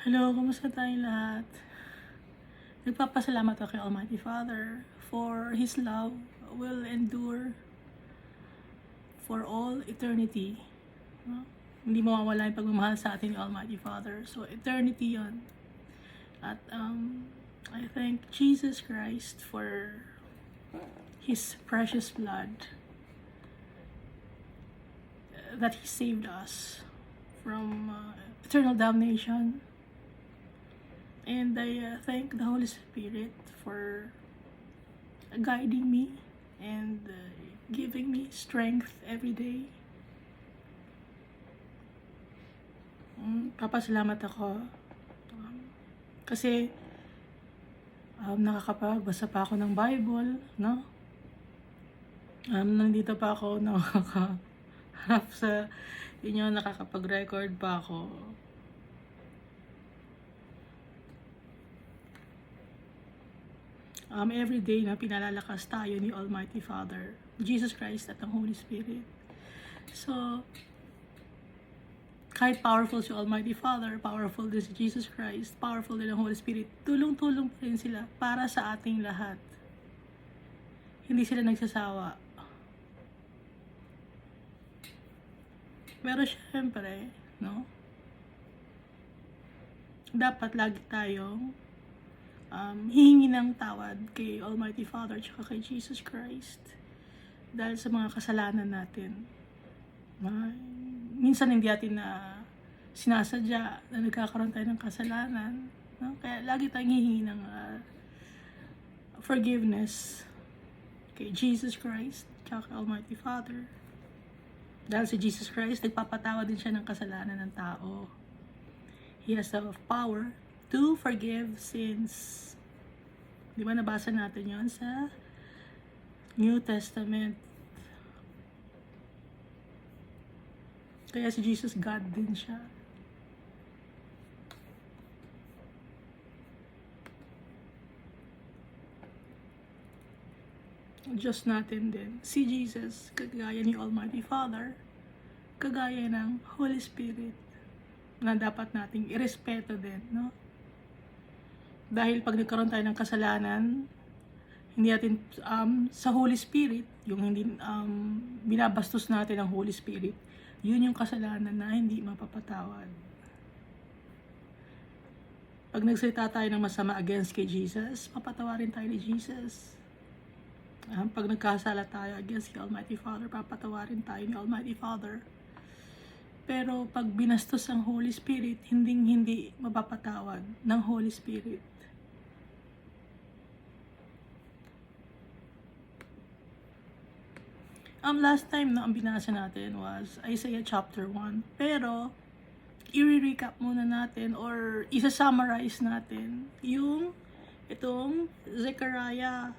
Hello, kumusta tayong lahat? Nagpapasalamat ako kay Almighty Father for His love will endure for all eternity. No? Hindi mawawala yung pagmamahal sa atin ni Almighty Father. So, eternity yon. At I thank Jesus Christ for His precious blood that He saved us from eternal damnation. And I thank the Holy Spirit for guiding me and giving me strength every day. Papasalamat ako kasi nakakapagbasa pa ako ng Bible, no? Nandito pa ako nakakaharap sa inyo, nakakapag-record pa ako. Every day na pinalalakas tayo ni Almighty Father, Jesus Christ at ang Holy Spirit. So, kahit powerful si Almighty Father, powerful din si Jesus Christ, powerful din ang Holy Spirit, tulong-tulong pa rin sila para sa ating lahat. Hindi sila nagsasawa. Pero syempre, no? Dapat lagi tayong hihingi ng tawad kay Almighty Father at kay Jesus Christ dahil sa mga kasalanan natin. Minsan hindi natin na sinasadya na nagkakaroon tayo ng kasalanan, no? Kaya lagi tayong hihingi ng forgiveness kay Jesus Christ at kay Almighty Father. Dahil si Jesus Christ, nagpapatawad din siya ng kasalanan ng tao. He has the power to forgive sins. Di ba nabasa natin yon sa New Testament? Kaya si Jesus, God din siya. Diyos natin din. Si Jesus, kagaya ni Almighty Father, kagaya ng Holy Spirit, na dapat nating irespeto din, no? Dahil pag nagkaroon tayo ng kasalanan, hindi natin sa Holy Spirit, yung hindi binabastos natin ang Holy Spirit, yun yung kasalanan na hindi mapapatawad. Pag nagsalita tayo ng masama against kay Jesus, papatawarin tayo ni Jesus. Pag nagkasala tayo against kay Almighty Father, papatawarin tayo ni Almighty Father. Pero pag binastos ang Holy Spirit, hindi mapapatawad ng Holy Spirit. Last time na ang binasa natin was Isaiah chapter 1. Pero, i-recap muna natin or isa-summarize natin yung itong Zechariah.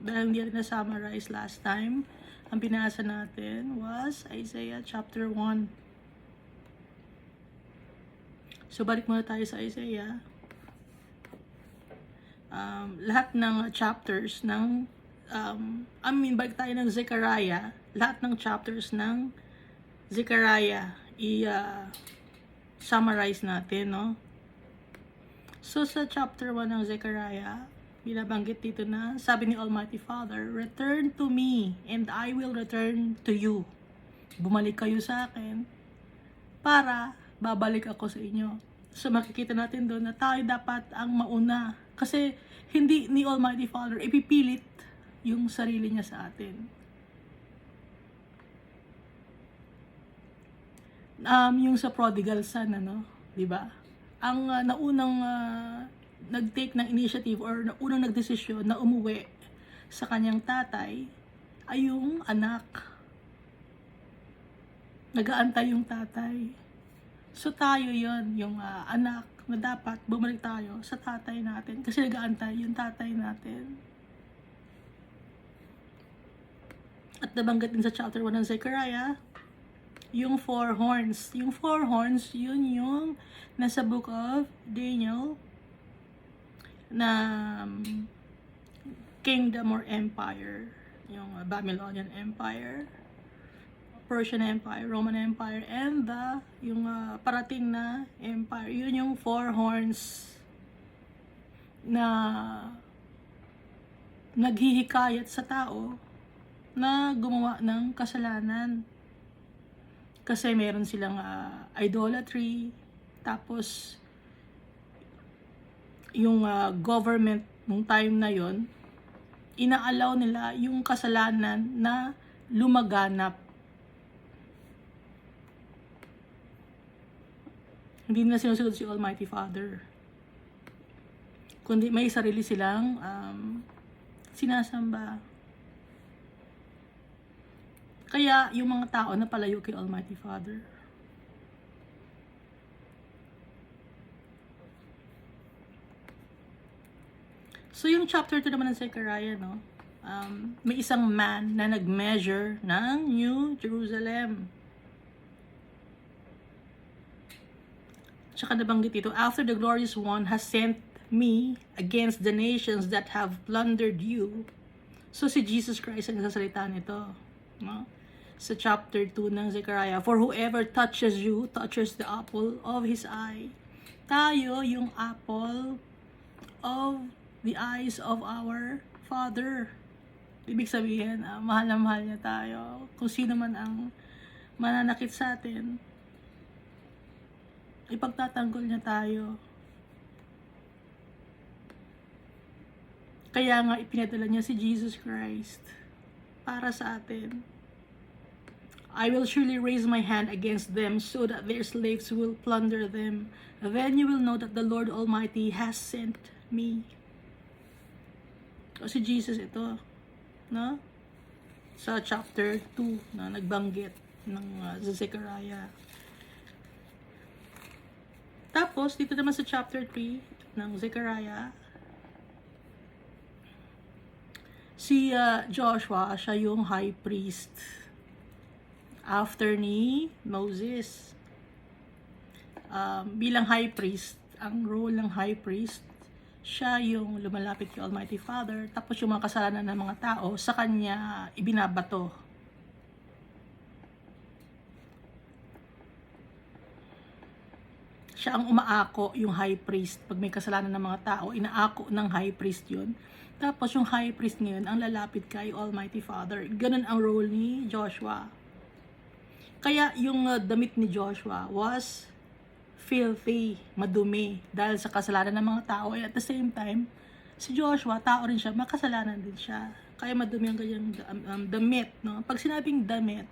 Dahil hindi natin na-summarize last time, ang binasa natin was Isaiah chapter 1. So, balik muna tayo sa Isaiah. Lahat ng chapters ng balik tayo ng Zechariah, lahat ng chapters ng Zechariah i-summarize natin, no? So, sa chapter 1 ng Zechariah, binabanggit dito na, sabi ni Almighty Father, "Return to me, and I will return to you." Bumalik kayo sa akin, para babalik ako sa inyo. So, makikita natin doon na tayo dapat ang mauna. Kasi, hindi ni Almighty Father ipipilit yung sarili niya sa atin. Yung sa prodigal son, di ba? Ang naunang nag-take ng initiative or naunang nagdesisyon na umuwi sa kanyang tatay ay yung anak. Nag-aantay yung tatay. So tayo yon, yung anak na dapat bumalik tayo sa tatay natin kasi nag-aantay yung tatay natin. At nabanggit din sa chapter 1 ng Zechariah, yung 4 horns. Yung 4 horns, yun yung nasa book of Daniel na kingdom or empire. Yung Babylonian Empire, Persian Empire, Roman Empire, and yung parating na empire. Yun yung yung four horns na naghihikayat sa tao na gumawa ng kasalanan. Kasi meron silang idolatry, tapos yung government nung time na yon, inaalaw nila yung kasalanan na lumaganap. Hindi na sinusunod si Almighty Father, kundi may sarili silang sinasamba. Kaya yung mga tao na palayo kay Almighty Father. So yung chapter 2 naman ng Zechariah, no? May isang man na nag-measure ng New Jerusalem. Tsaka nabanggit ito, after the glorious one has sent me against the nations that have plundered you. So si Jesus Christ ang nagsasalita nito, no? Sa chapter 2 ng Zechariah, for whoever touches you touches the apple of his eye. Tayo yung apple of the eyes of our Father. Ibig sabihin, mahal na mahal niya tayo. Kung sino man ang mananakit sa atin, ipagtatanggol niya tayo. Kaya nga ipinadala niya si Jesus Christ para sa atin. I will surely raise my hand against them so that their slaves will plunder them. Then you will know that the Lord Almighty has sent me. O si Jesus ito, no? Sa chapter 2 na nagbanggit ng Zechariah. Tapos, dito naman sa chapter 3 ng Zechariah, si Joshua, siya yung high priest after ni Moses. Bilang high priest, ang role ng high priest, siya yung lumalapit kay Almighty Father, tapos yung mga kasalanan ng mga tao, sa kanya ibinabato. Siya ang umaako, yung high priest. Pag may kasalanan ng mga tao, inaako ng high priest yun. Tapos yung high priest ngayon, ang lalapit kay Almighty Father. Ganun ang role ni Joshua. Kaya yung damit ni Joshua was filthy, madumi, dahil sa kasalanan ng mga tao. At the same time, si Joshua, tao rin siya, makasalanan din siya. Kaya madumi ang ganyang damit. No? Pag sinabing damit,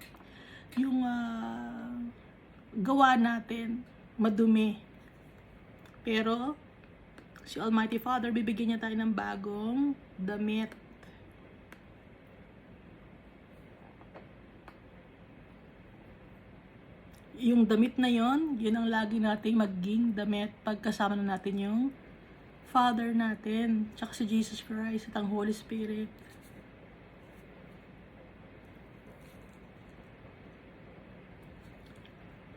yung gawa natin, madumi. Pero, si Almighty Father, bibigyan niya tayo ng bagong damit. Yung damit na yon, yun ang lagi nating maging damit pagkasama na natin yung Father natin, tsaka si Jesus Christ at ang Holy Spirit.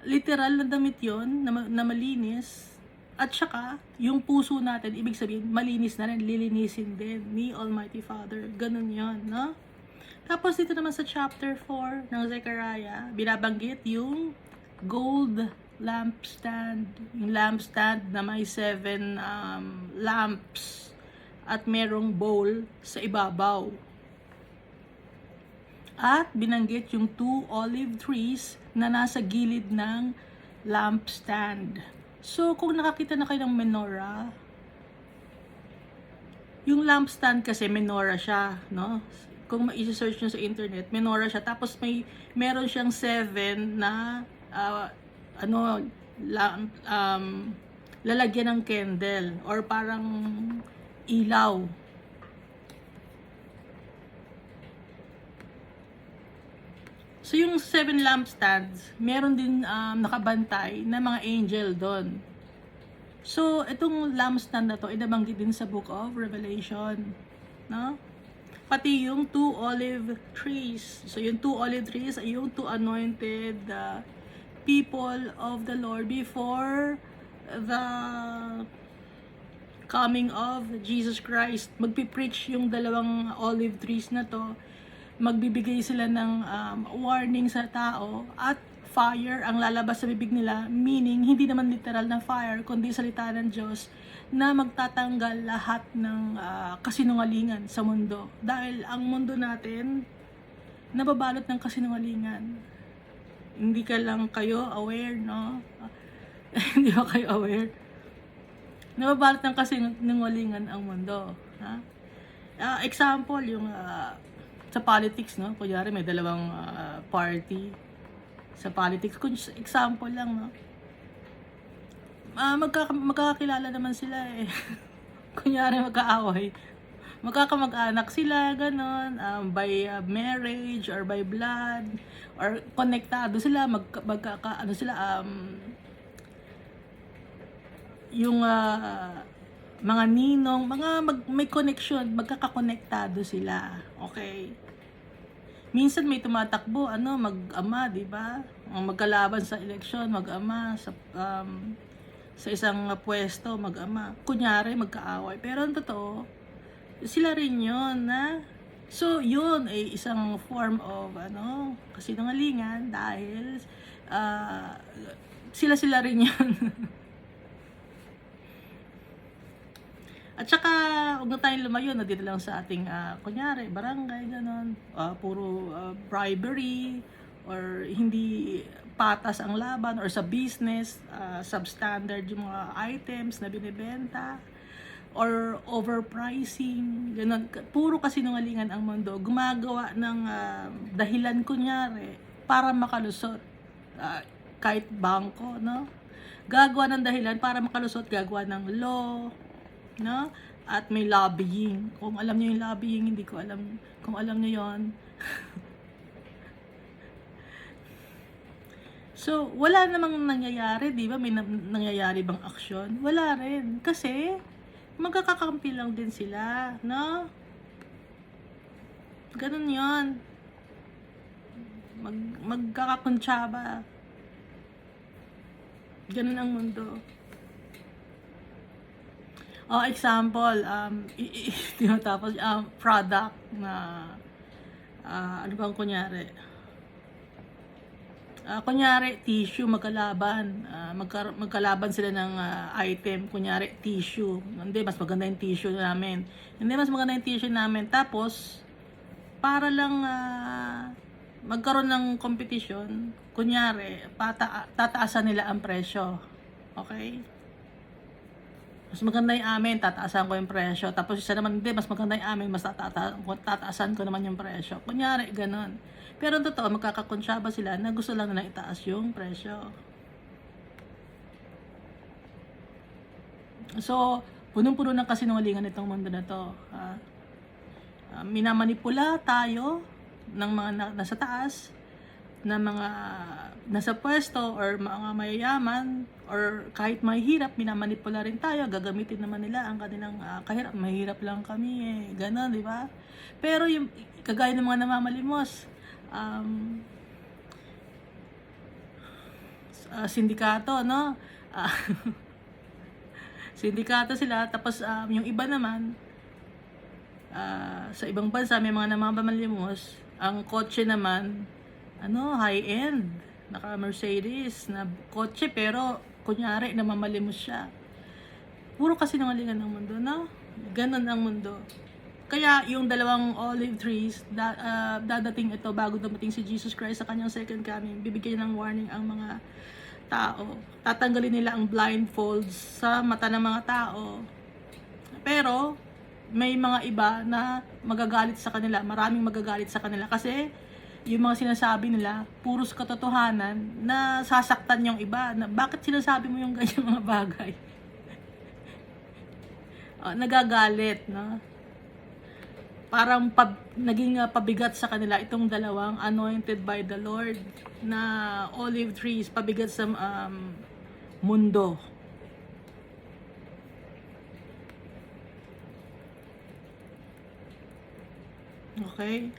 Literal na damit yon na malinis, at saka yung puso natin, ibig sabihin malinis na rin, lilinisin din ni Almighty Father. Ganun yon, no? Tapos dito naman sa chapter 4 ng Zechariah, binabanggit yung gold lampstand, yung lampstand na may 7 lamps at merong bowl sa ibabaw. At binanggit yung 2 olive trees na nasa gilid ng lampstand. So, kung nakakita na kayo ng menorah, yung lampstand kasi menorah siya, no? Kung ma-search nyo sa internet, menorah siya. Tapos meron siyang 7 na lalagyan ng candle or parang ilaw. So yung 7 lampstands, meron din nakabantay na mga angel doon. So itong lampstand na to, inabanggit din sa Book of Revelation, no? Pati yung 2 olive trees. So yung 2 olive trees ay yung 2 anointed people of the Lord before the coming of Jesus Christ. Magpipreach yung 2 olive trees na to. Magbibigay sila ng warning sa tao at fire ang lalabas sa bibig nila, meaning hindi naman literal na fire, kundi salita ng Diyos na magtatanggal lahat ng kasinungalingan sa mundo. Dahil ang mundo natin, nababalot ng kasinungalingan. Hindi ka lang kayo aware, no? Hindi ba kayo aware? Nababalot ng kasinungalingan ang mundo. Ha? Example, yung sa politics, no? Kunyari may dalawang party sa politics. Example lang, no? Magkakakilala naman sila eh. Kunyari magkaaway. Magkakamag-anak sila, ganon, by marriage or by blood, or konektado sila, ano sila, yung mga ninong, may connection, magkakakonektado sila. Okay. Minsan may tumatakbo, mag-ama, di ba? Magkalaban sa eleksyon, mag-ama sa isang pwesto, mag-ama. Kunyari, magkaaway. Pero ang totoo, sila rin yun, na so yun ay isang form of kasinungalingan dahil sila rin yun. At saka, huwag na tayong lumayo na dito lang sa ating, kunyari, barangay, gano'n, puro bribery, or hindi patas ang laban, or sa business, substandard yung mga items na binibenta, or overpricing, gano'n. Puro kasinungalingan ang mundo. Gumagawa ng dahilan, kunyari, para makalusot. Kahit bangko, no? Gagawa ng dahilan para makalusot, gagawa ng law, no? At may lobbying. Kung alam niyo yung lobbying, hindi ko alam kung alam niyo yon. So, wala namang nangyayari, di ba? May nangyayari bang aksyon? Wala rin. Kasi, magkakakampi lang din sila, no? Ganun yon. Magkakakuntsaba. Ganun ang mundo. Example, tapos product na ano bang kunyari? Kunyari tissue, magkalaban sila ng item, kunyari tissue. Hindi, mas maganda yung tissue namin. Tapos para lang magkaroon ng competition, kunyari tataasan nila ang presyo. Okay? Mas maganda yung amin, tataasan ko yung presyo. Tapos isa naman, hindi, mas maganda yung amin, mas tataasan ko naman yung presyo. Kunyari, ganun. Pero totoo, magkakakonsyaba sila na gusto lang na itaas yung presyo. So, punong-puno ng kasinungalingan itong mundo na to. Minamanipula tayo ng mga nasa taas, na mga nasa pwesto or mga mayayaman or kahit mahirap, minamanipula rin tayo. Gagamitin naman nila ang kanilang kahirap. Mahirap lang kami eh. Ganon, di ba? Pero yung kagaya ng mga namamalimos, sindikato, no? Sindikato sila. Tapos yung iba naman, sa ibang bansa may mga namamalimos. Ang kotse naman, high-end, naka Mercedes na kotse, pero kunyari namamalimos siya. Puro kasinungalingan ng mundo, no? Ganon ang mundo. Kaya yung dalawang olive trees, dadating ito bago dumating si Jesus Christ sa kanyang second coming. Bibigyan ng warning ang mga tao. Tatanggalin nila ang blindfolds sa mata ng mga tao. Pero may mga iba na magagalit sa kanila. Maraming magagalit sa kanila kasi yung mga sinasabi nila, puros katotohanan na sasaktan yung iba. Na, bakit sinasabi mo yung ganyan mga bagay? Nagagalit, no? Parang naging pabigat sa kanila itong dalawang anointed by the Lord na olive trees, pabigat sa mundo. Okay?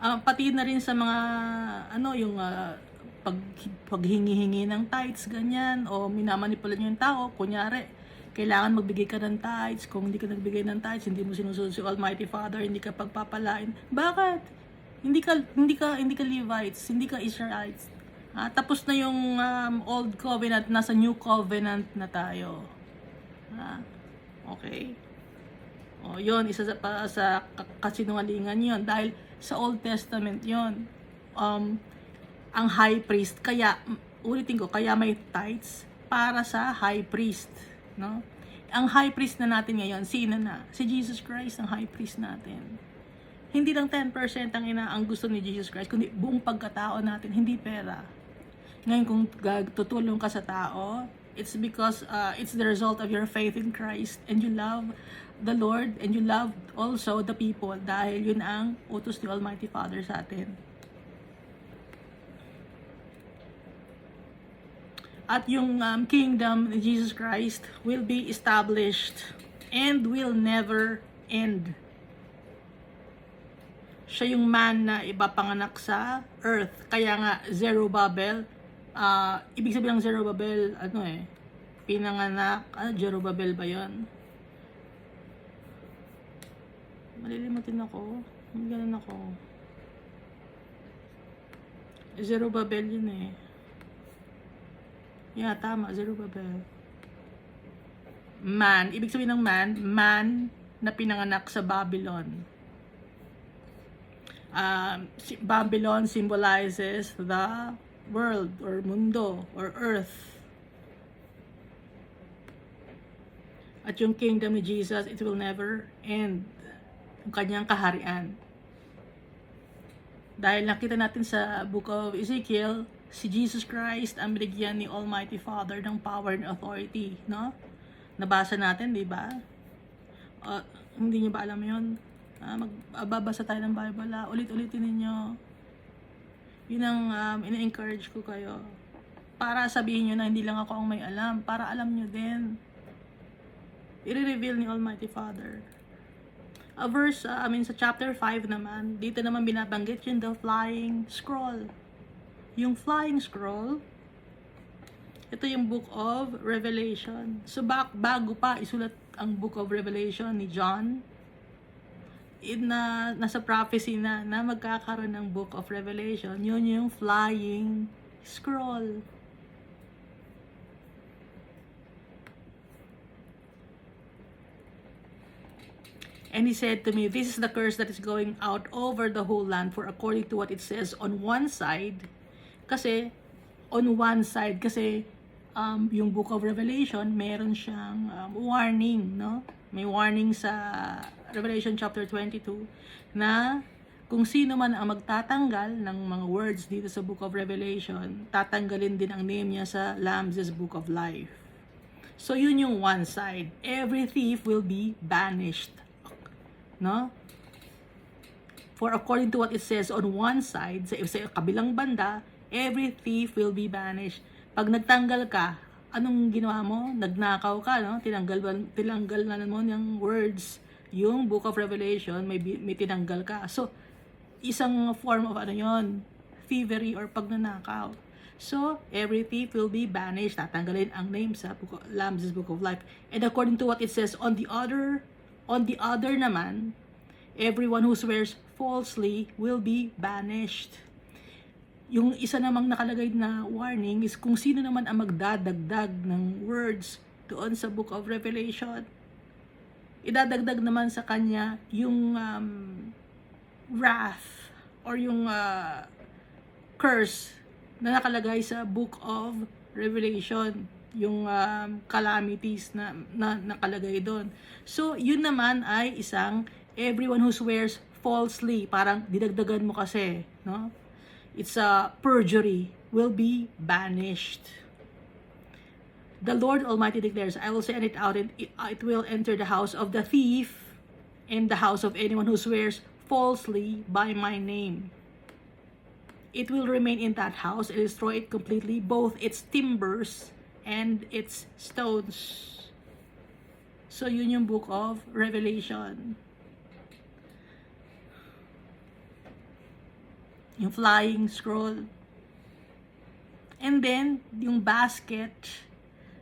Pati na rin sa mga yung paghingi-hingi ng tithes, ganyan, o minamanipula niyo yung tao. Kunyari, kailangan magbigay ka ng tithes. Kung hindi ka nagbigay ng tithes, hindi mo sinusunod si Almighty Father, hindi ka pagpapalain. Bakit? Hindi ka Levites, hindi ka Israelites. Tapos na yung old covenant, nasa new covenant na tayo. Okay? O, yun, isa sa kasinungalingan yun. Dahil sa Old Testament yun. Ang high priest, kaya, ulitin ko, kaya may tithes para sa high priest. No? Ang high priest na natin ngayon, sino na? Si Jesus Christ ang high priest natin. Hindi lang 10% ang gusto ni Jesus Christ, kundi buong pagkatao natin, hindi pera. Ngayon kung tutulong ka sa tao, it's because it's the result of your faith in Christ and you love the Lord and you love also the people dahil yun ang utos ni Almighty Father sa atin. At yung kingdom ni Jesus Christ will be established and will never end. Siya yung man na ipapanganak sa earth. Kaya nga, Zerubbabel, ibig sabihin ng Zerubbabel, pinanganak, Zerubbabel ba yun? Malilimutin ako. Ganun ako. Zerubbabel yun eh. Yeah, tama, Zerubbabel. Man, ibig sabihin ng man na pinanganak sa Babylon. Babylon symbolizes the world or mundo or earth. At yung kingdom ni Jesus, it will never end. Yung kanyang kaharian. Dahil nakita natin sa book of Ezekiel, si Jesus Christ ang binigyan ni Almighty Father ng power and authority, no? Nabasa natin, di ba? Hindi niyo ba alam yun? Magbabasa tayo ng Bible, ulit-ulitin ninyo. Yun ang ina-encourage ko kayo. Para sabihin nyo na hindi lang ako ang may alam, para alam nyo din. I-reveal ni Almighty Father. Sa chapter 5 naman, dito naman binabanggit yung the flying scroll. Yung flying scroll, ito yung book of Revelation. So bago pa isulat ang book of Revelation ni John, nasa prophecy na magkakaroon ng book of Revelation, yun yung flying scroll. And he said to me, this is the curse that is going out over the whole land, for according to what it says on one side, kasi yung book of Revelation, meron siyang warning, no? May warning sa Revelation chapter 22 na kung sino man ang magtatanggal ng mga words dito sa book of Revelation, tatanggalin din ang name niya sa Lamb's book of life. So yun yung one side. Every thief will be banished. No? For according to what it says on one side, sa kabilang banda, every thief will be banished. Pag nagtanggal ka, anong ginawa mo? Nagnakaw ka, no? Tinanggal na mo yung words. Yung book of Revelation, may tinanggal ka. So, isang form of yon, thievery or pagnanakaw. So, every thief will be banished. Tatanggalin ang name sa Lamb's book of life. And according to what it says on the other naman, everyone who swears falsely will be banished. Yung isa namang nakalagay na warning is kung sino naman ang magdadagdag ng words doon sa book of Revelation, idadagdag naman sa kanya yung wrath or yung curse na nakalagay sa book of Revelation, yung calamities na nakalagay doon. So, yun naman ay isang everyone who swears falsely, parang didagdagan mo kasi, no? It's a perjury, will be banished. The Lord Almighty declares, I will send it out and it will enter the house of the thief and the house of anyone who swears falsely by my name. It will remain in that house and destroy it completely, both its timbers and its stones. So yun yung book of Revelation. Yung flying scroll. And then, yung basket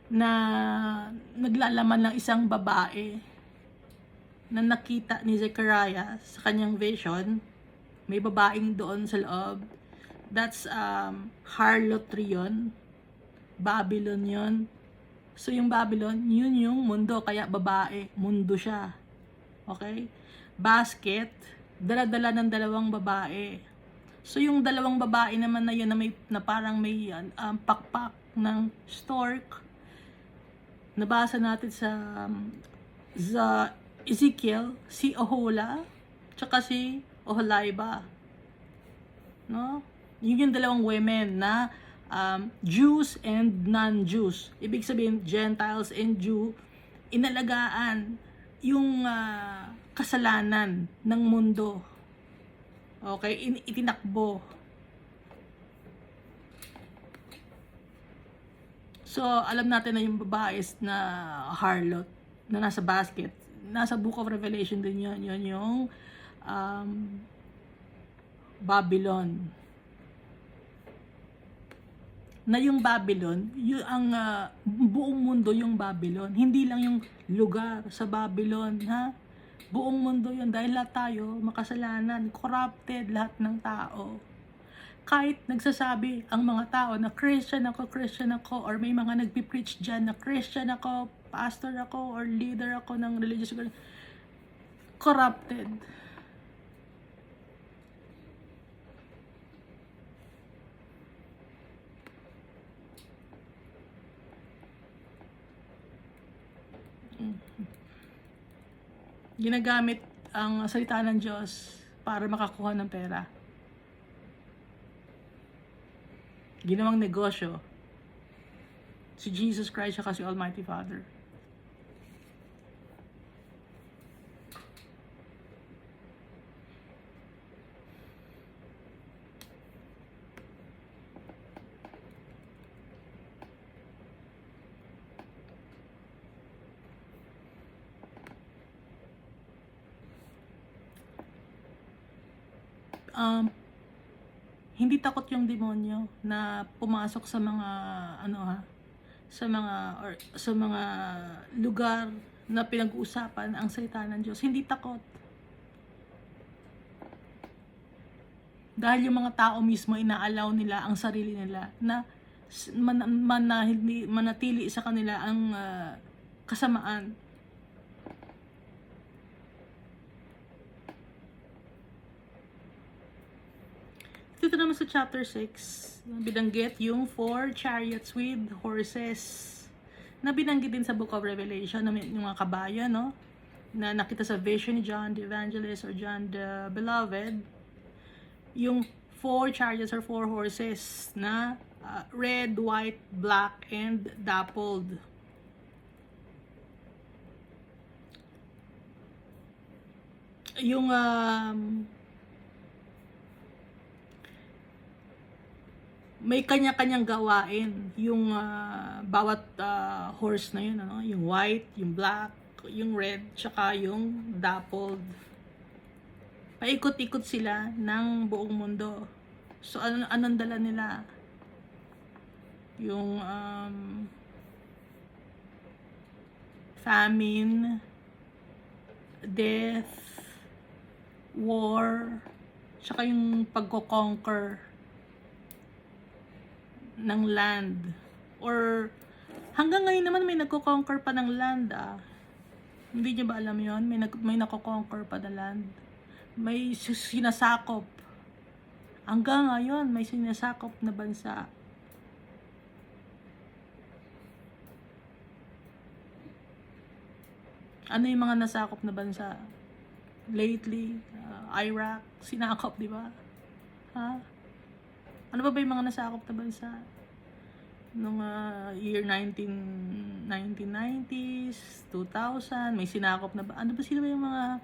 na naglalaman ng isang babae na nakita ni Zechariah sa kanyang vision. May babaeng doon sa loob That's harlotry yun. Babylon yun. So yung Babylon, yun yung mundo, kaya babae, mundo siya. Okay? Basket, dala-dala ng dalawang babae. So yung dalawang babae naman na yun na parang may pakpak ng stork, nabasa natin sa Ezekiel, si Ohola, tsaka si Oholiba. No? Yun yung dalawang women na Jews and non-Jews. Ibig sabihin, Gentiles and Jew, inalagaan yung kasalanan ng mundo. Okay? Itinakbo. So, alam natin na yung babae is na harlot, na nasa basket. Nasa Book of Revelation din yun. Yun yung Babylon. Na yung Babylon, yung ang buong mundo yung Babylon. Hindi lang yung lugar sa Babylon, ha? Buong mundo yun. Dahil lahat tayo, makasalanan, corrupted lahat ng tao. Kahit nagsasabi ang mga tao na Christian ako, or may mga nagpipreach dyan na Christian ako, pastor ako, or leader ako ng religious group, corrupted. Ginagamit ang salita ng Diyos para makakuha ng pera. Ginawang negosyo si Jesus Christ at si Almighty Father. Hindi takot yung demonyo na pumasok sa mga sa mga lugar na pinag-uusapan ang salita ng Diyos. Hindi takot. Dahil yung mga tao mismo inaalaw nila ang sarili nila na manatili sa kanila ang kasamaan. Dito naman sa chapter 6, binanggit yung 4 chariots with horses. Na binanggit din sa Book of Revelation, yung mga kabayo, no? Na nakita sa vision ni John the Evangelist or John the Beloved. Yung 4 chariots or 4 horses na red, white, black, and dappled. Yung may kanya-kanyang gawain yung bawat horse na yun, ano? Yung white, yung black, yung red, tsaka yung dappled. Paikot-ikot sila ng buong mundo. So anong dala nila? Yung famine, death, war, tsaka yung pagko-conquer ng land. Or hanggang ngayon naman may nagko-conquer pa ng land. Hindi niyo ba alam yon? May nagko-conquer pa ng land. May sinasakop. Hanggang ngayon may sinasakop na bansa. Ano yung mga nasakop na bansa? Lately, Iraq, sinakop, di ba? Ha? Ano ba yung mga nasakop na bansa? Nung year 1990s, 2000, may sinakop na ba? Ano ba sila yung mga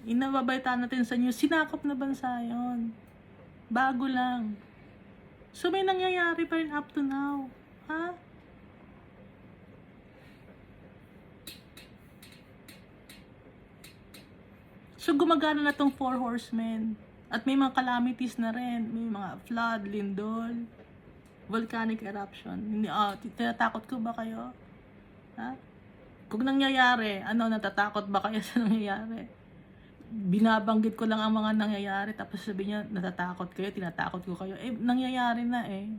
inababaytaan natin sa news? Sinakop na bansa yon. Bago lang. So may nangyayari pa rin up to now. Ha? So gumagana na tong 4 horsemen. At may mga calamities na rin. May mga flood, lindol, volcanic eruption. Tinatakot ko ba kayo? Ha? Kung nangyayari, natatakot ba kayo sa nangyayari? binabanggit ko lang ang mga nangyayari, tapos sabi niya, natatakot kayo, tinatakot ko kayo. Eh, nangyayari na eh.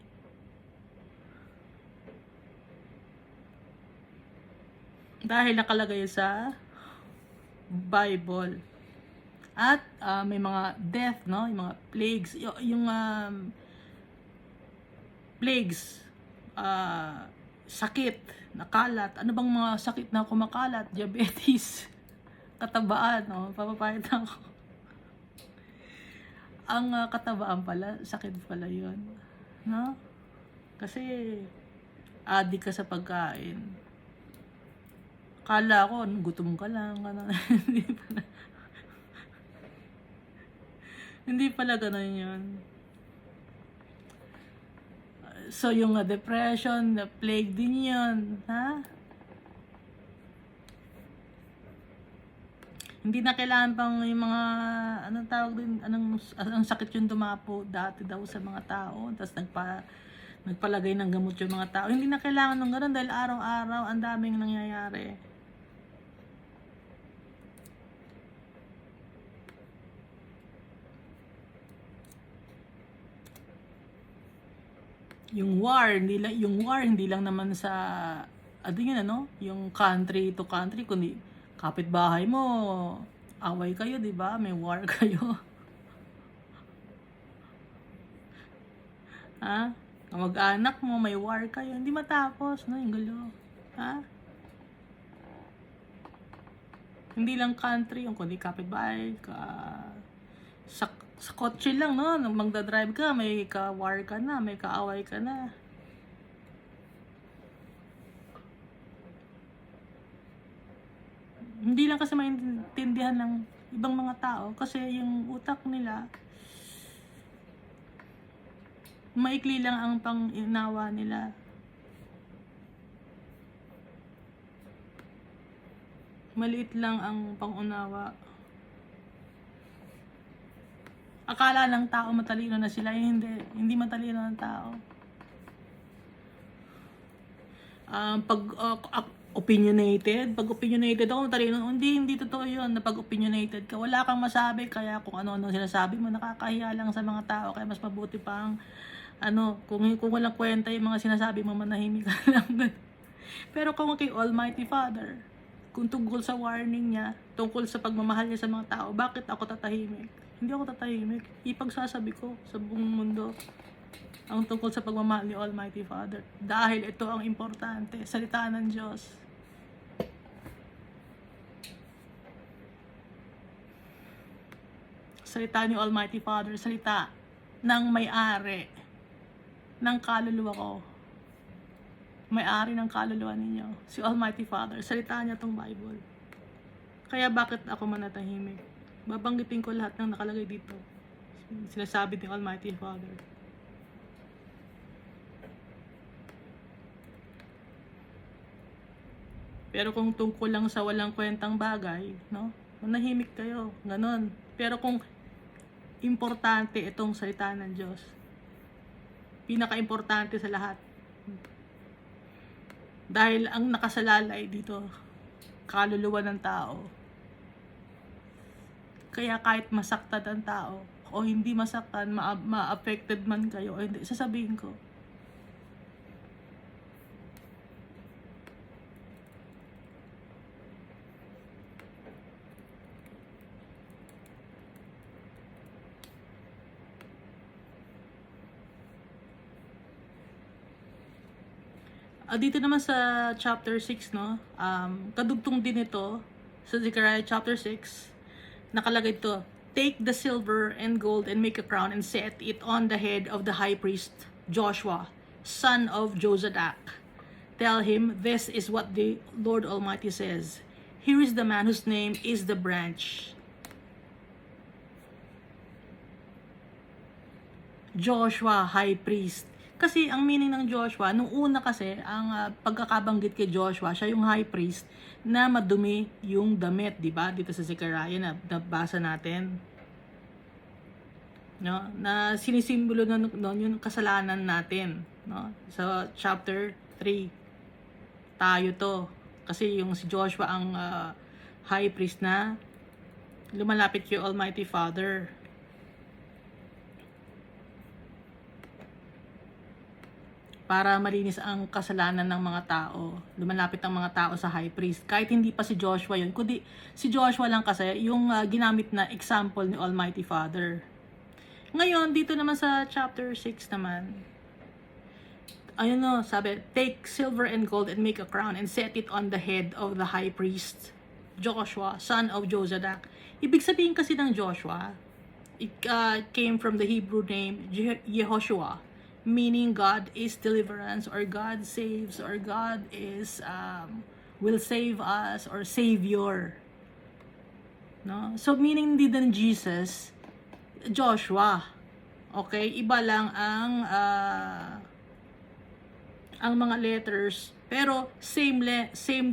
Dahil nakalagay sa Bible. At may mga death, no? Yung mga plagues. Yung plagues, sakit, nakalat. Ano bang mga sakit na kumakalat? Diabetes, katabaan, no? Papapalitan ko. Ang katabaan pala, sakit pala yun. No? Kasi, addict ka sa pagkain. Kala ko, gutom ka lang. Hindi pala. Hindi pala ganun yun. So, yung depression, the plague din yun. Ha? Hindi na kailangan pang yung mga, anong tawag din, anong sakit yung dumapo dati daw sa mga tao. Tapos nagpalagay ng gamot yung mga tao. Hindi na kailangan ng ganun dahil araw-araw ang daming nangyayari. Yung war hindi lang naman sa ano yun, ano, yung country to country, kundi kapitbahay mo, away kayo, 'di ba? May war kayo. Ha? Kamag-anak mo, may war kayo, hindi matapos, no, yung gulo. Ha? Hindi lang country, yung kundi kapitbahay, sa kotse lang, no? Nung magdadrive ka, may ka-war ka na, may kaaway ka na. Hindi lang kasi maintindihan ng ibang mga tao kasi yung utak nila, maikli lang ang pang-inawa nila. Maliit lang ang pang-unawa. Akala ng tao matalino na sila, hindi matalino ng tao. Opinionated, pag opinionated ako matalino, hindi totoo yun. Na pag opinionated ka, wala kang masabi, kaya kung ano-ano sinasabi mo, nakakahiya lang sa mga tao, kaya mas mabuti pang kung walang kwenta yung mga sinasabi mo, manahimik ka lang. Pero kung kay Almighty Father, kung tungkol sa warning niya, tungkol sa pagmamahal niya sa mga tao, bakit ako tatahimik? Hindi ako tatahimik. Ipagsasabi ko sa buong mundo ang tungkol sa pagmamahal ni Almighty Father. Dahil ito ang importante, salita ng Diyos. Salita ni Almighty Father, salita ng may-ari ng kaluluwa ko. May-ari ng kaluluwa ninyo, si Almighty Father. Salita niya tong Bible. Kaya bakit ako manatahimik? Babanggitin ko lahat ng nakalagay dito. Sinasabi ni Almighty Father. Pero kung tungkol lang sa walang kwentang bagay, no? Manahimik kayo, ganon. Pero kung importante itong salita ng Diyos, pinaka-importante sa lahat. Dahil ang nakasalalay dito, kaluluwa ng tao. Kaya kahit masaktan ang tao, o hindi masaktan, ma-affected man kayo, o hindi, sasabihin ko. Dito naman sa chapter 6, no? Kadugtong din ito sa Zechariah chapter 6. Nakalagay ito, take the silver and gold and make a crown and set it on the head of the high priest Joshua, son of Jozadak. Tell him, this is what the Lord Almighty says. Here is the man whose name is the branch. Joshua, high priest. Kasi ang meaning ng Joshua, nung una kasi, ang pagkakabanggit kay Joshua, siya yung high priest na madumi yung damit, di ba? Dito sa Zechariah na nabasa natin. No? Na sinisimbolo na noon yung kasalanan natin, no? Sa chapter 3. Tayo to. Kasi yung si Joshua ang high priest na lumalapit kay Almighty Father. Para malinis ang kasalanan ng mga tao. Lumalapit ang mga tao sa high priest. Kahit hindi pa si Joshua yun, kundi si Joshua lang kasi yung ginamit na example ni Almighty Father. Ngayon, dito naman sa chapter 6 naman, ayun no, sabi, take silver and gold and make a crown and set it on the head of the high priest, Joshua, son of Jozadak. Ibig sabihin kasi ng Joshua, it came from the Hebrew name Yehoshua, meaning God is deliverance, or God saves, or God is will save us, or Savior. No? So meaning din ng Jesus, Joshua. Okay, iba lang ang mga letters, pero same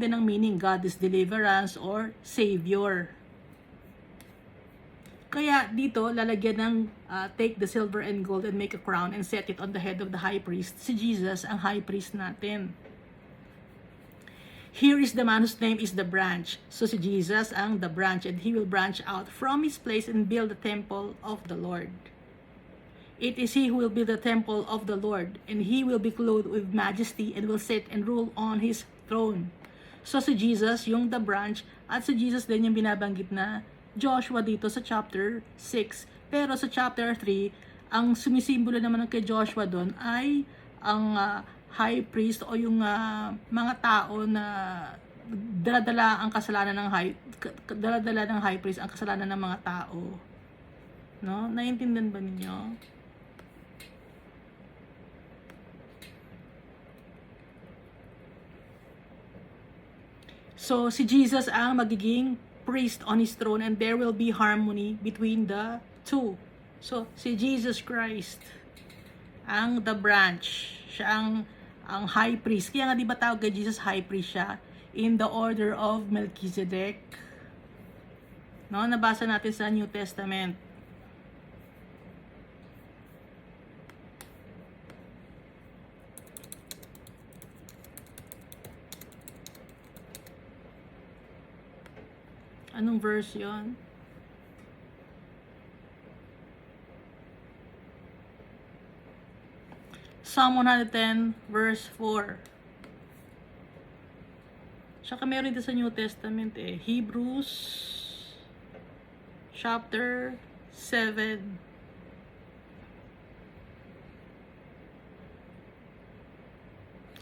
din ang meaning. God is deliverance or Savior. Kaya dito, lalagyan ng take the silver and gold and make a crown and set it on the head of the high priest. Si Jesus, ang high priest natin. Here is the man whose name is the branch. So si Jesus ang the branch, and he will branch out from his place and build the temple of the Lord. It is he who will build the temple of the Lord, and he will be clothed with majesty and will sit and rule on his throne. So si Jesus, yung the branch, at si Jesus din yung binabanggit na Joshua dito sa chapter 6. Pero sa chapter 3, ang sumisimbolo naman kay Joshua doon ay ang high priest o yung mga tao na daladala ang kasalanan ng daladala ng high priest ang kasalanan ng mga tao. No? Naiintindihan ba ninyo? So si Jesus ang magiging priest on his throne, and there will be harmony between the two. So si Jesus Christ ang the branch, siya ang high priest. Kaya nga di ba tawag kay Jesus high priest siya, in the order of Melchizedek. No, nabasa natin sa New Testament. Anong verse yun? Psalm 110 verse 4. Saka meron dito sa New Testament Hebrews chapter 7.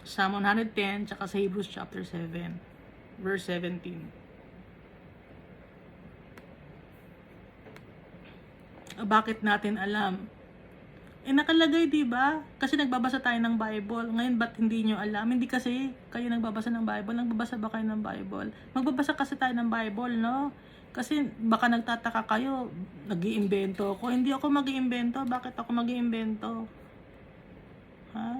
Psalm 110 tsaka sa Hebrews chapter 7 verse 17. Bakit natin alam? Nakalagay, di ba? Kasi nagbabasa tayo ng Bible. Ngayon, ba't hindi nyo alam? Hindi kasi kayo nagbabasa ng Bible. Nagbabasa ba kayo ng Bible? Magbabasa kasi tayo ng Bible, no? Kasi baka nagtataka kayo, nag-iimbento ako. Hindi ako mag-iimbento. Bakit ako mag-iimbento? Ha?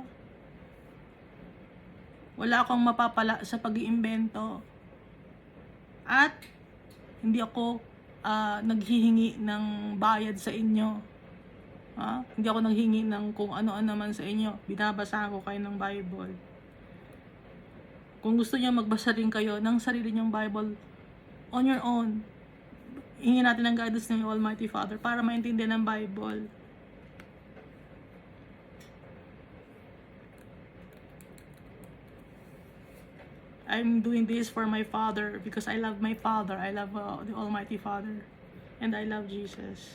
Wala akong mapapala sa pag-iimbento. At hindi ako naghihingi ng bayad sa inyo. Hindi ako naghingi ng kung ano-ano naman sa inyo. Binabasa ko kayo ng Bible. Kung gusto niyo magbasa rin kayo ng sarili niyong Bible on your own, hingin natin ang guidance ng Almighty Father para maintindihan ang Bible. I'm doing this for my Father because I love my Father. I love the Almighty Father. And I love Jesus.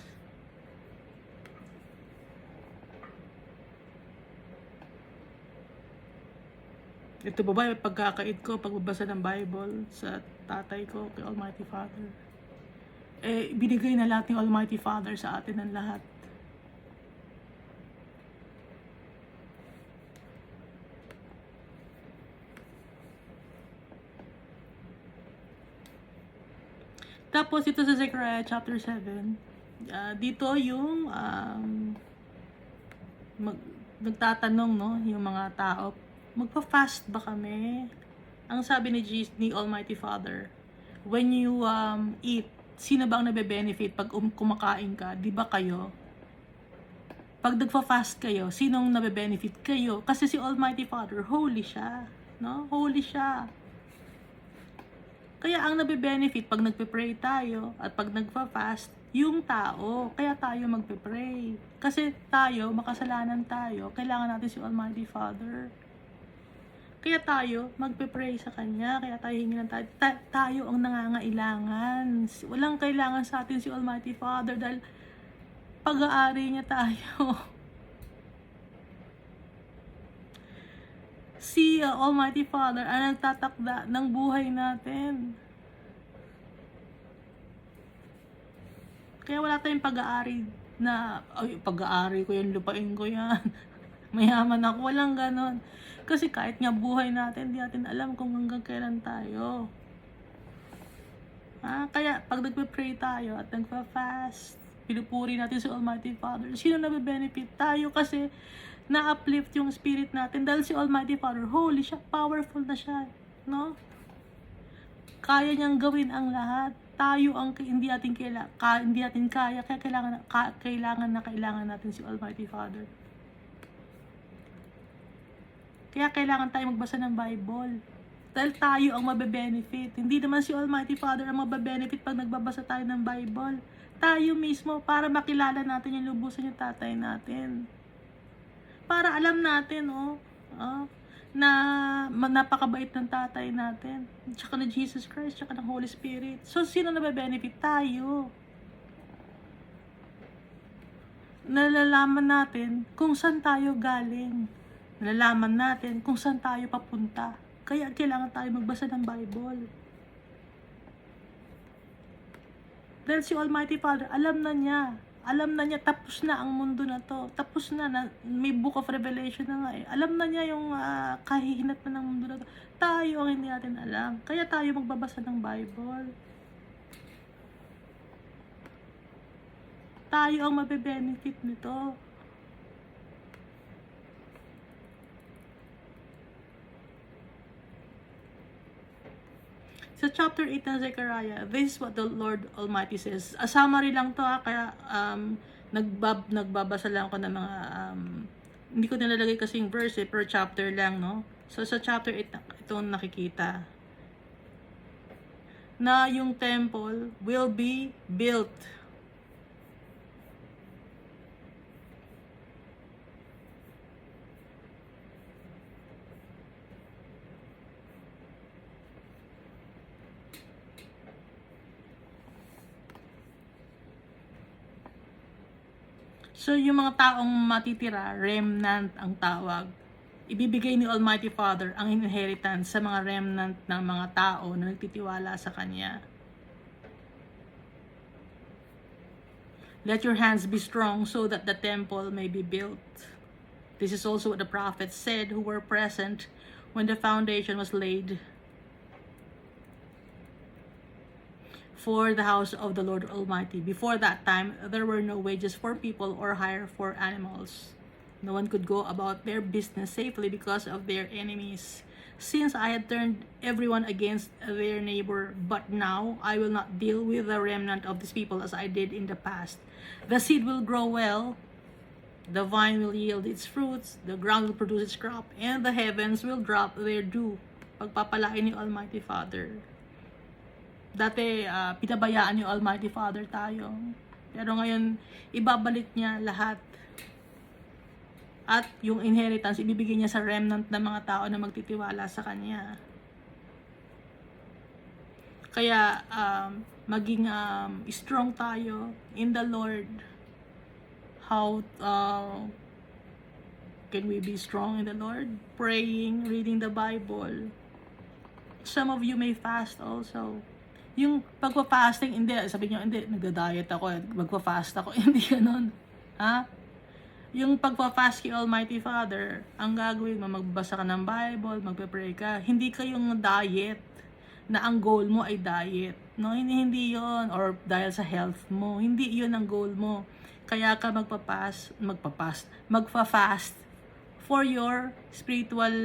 Ito ba ba yung pagkakait ko, pagbabasa ng Bible sa tatay ko, kay Almighty Father? Binigay na lahat ng Almighty Father sa atin ng lahat. Tapos ito sa Zechariah chapter 7, dito yung nagtatanong, no, yung mga tao, magpa-fast ba kami? Ang sabi ni Almighty Father, when you eat, sino ba ang nabe-benefit pag kumakain ka? Di ba kayo? Pag nagpa-fast kayo, sinong nabe-benefit? Kayo. Kasi si Almighty Father, holy siya. No? Holy siya. Kaya ang nabe-benefit pag nagpe-pray tayo at pag nagfa-fast, yung tao. Kaya tayo magpe-pray. Kasi tayo, makasalanan tayo, kailangan natin si Almighty Father. Kaya tayo magpe-pray sa Kanya, kaya tayo hingi ng tayo ang nangangailangan. Walang kailangan sa atin si Almighty Father dahil pag-aari niya tayo. Si Almighty Father ang nagtatakda ng buhay natin. Kaya wala tayong pag-aari na, ay, pag-aari ko yan, lupain ko yan. Mayaman ako, walang ganon. Kasi kahit nga buhay natin, di natin alam kung hanggang kailan tayo. Kaya pag nagpe-pray tayo at nagpa-fast, pinupuri natin si Almighty Father. Sino nabe-benefit? Tayo kasi na-uplift yung spirit natin dahil si Almighty Father, holy siya, powerful na siya, no? Kaya niyang gawin ang lahat. Tayo ang hindi natin kaya, kaya kailangan natin si Almighty Father. Kaya kailangan tayo magbasa ng Bible. Dahil tayo ang mabe-benefit. Hindi naman si Almighty Father ang mabe-benefit pag nagbabasa tayo ng Bible. Tayo mismo para makilala natin yung lubusan yung tatay natin. Para alam natin, na napakabait ng tatay natin. Tsaka na Jesus Christ, tsaka ng Holy Spirit. So, sino nabe-benefit? Tayo. Nalalaman natin kung saan tayo galing. Nalalaman natin kung saan tayo papunta. Kaya kailangan tayo magbasa ng Bible. Dahil si Almighty Father, alam na niya, tapos na ang mundo na to. Tapos na may Book of Revelation na nga eh. Alam na niya yung kahihinat na ng mundo na to. Tayo ang hindi natin alam. Kaya tayo magbabasa ng Bible. Tayo ang mabe-benefit nito. Sa chapter 8 ng Zechariah, this is what the Lord Almighty says. A summary lang to kaya nagbabasa lang ako ng mga hindi ko nilalagay kasi yung verse per chapter lang, no? So sa chapter 8 itong nakikita na yung temple will be built. So, yung mga taong matitira, remnant ang tawag. Ibibigay ni Almighty Father ang inheritance sa mga remnant ng mga tao na nagtitiwala sa Kanya. Let your hands be strong so that the temple may be built. This is also what the prophets said who were present when the foundation was laid for the house of the Lord Almighty. Before that time, there were no wages for people or hire for animals. No one could go about their business safely because of their enemies. Since I had turned everyone against their neighbor, but now I will not deal with the remnant of these people as I did in the past. The seed will grow well, the vine will yield its fruits, the ground will produce its crop, and the heavens will drop their dew. Pagpapalain ni Almighty Father. Dati, pinabayaan yung Almighty Father tayo. Pero ngayon, ibabalik niya lahat. At yung inheritance, ibibigay niya sa remnant ng mga tao na magtitiwala sa Kanya. Kaya, maging strong tayo in the Lord. How can we be strong in the Lord? Praying, reading the Bible. Some of you may fast also. Yung pagpa-fasting, hindi, sabi niyo, hindi, nagda-diet ako, magpa-fast ako, hindi ganun. Yung pagpa-fast kay Almighty Father, ang gagawin mo, magbasa ka ng Bible, magpe-pray ka, hindi kayong diet, na ang goal mo ay diet. No, hindi yon, or dahil sa health mo, hindi yon ang goal mo. Kaya ka magpa-fast for your spiritual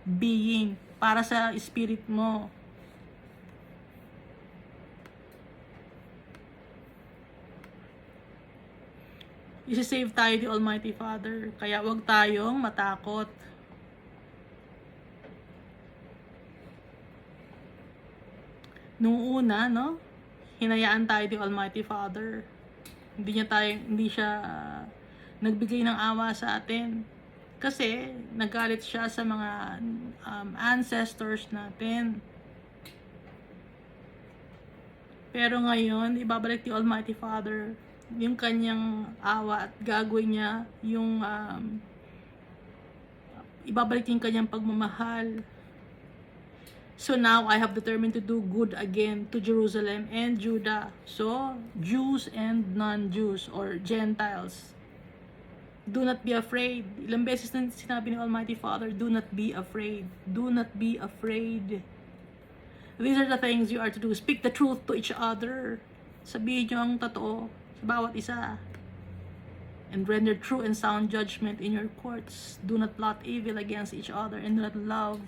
being, para sa spirit mo. Isi-save tayo ni Almighty Father. Kaya wag tayong matakot. Nung una, no, hinayaan tayo ni Almighty Father. Hindi siya nagbigay ng awa sa atin. Kasi nagalit siya sa mga ancestors natin. Pero ngayon, ibabalik ni Almighty Father yung kanyang awa at gagawin niya yung ibabalik yung kanyang pagmamahal. So now I have determined to do good again to Jerusalem and Judah. So Jews and non-Jews or Gentiles, do not be afraid. Ilang beses na sinabi ni Almighty Father, do not be afraid. Do not be afraid. These are the things you are to do. Speak the truth to each other. Sabihin nyo ang totoo sa bawat isa. And render true and sound judgment in your courts. Do not plot evil against each other and do not love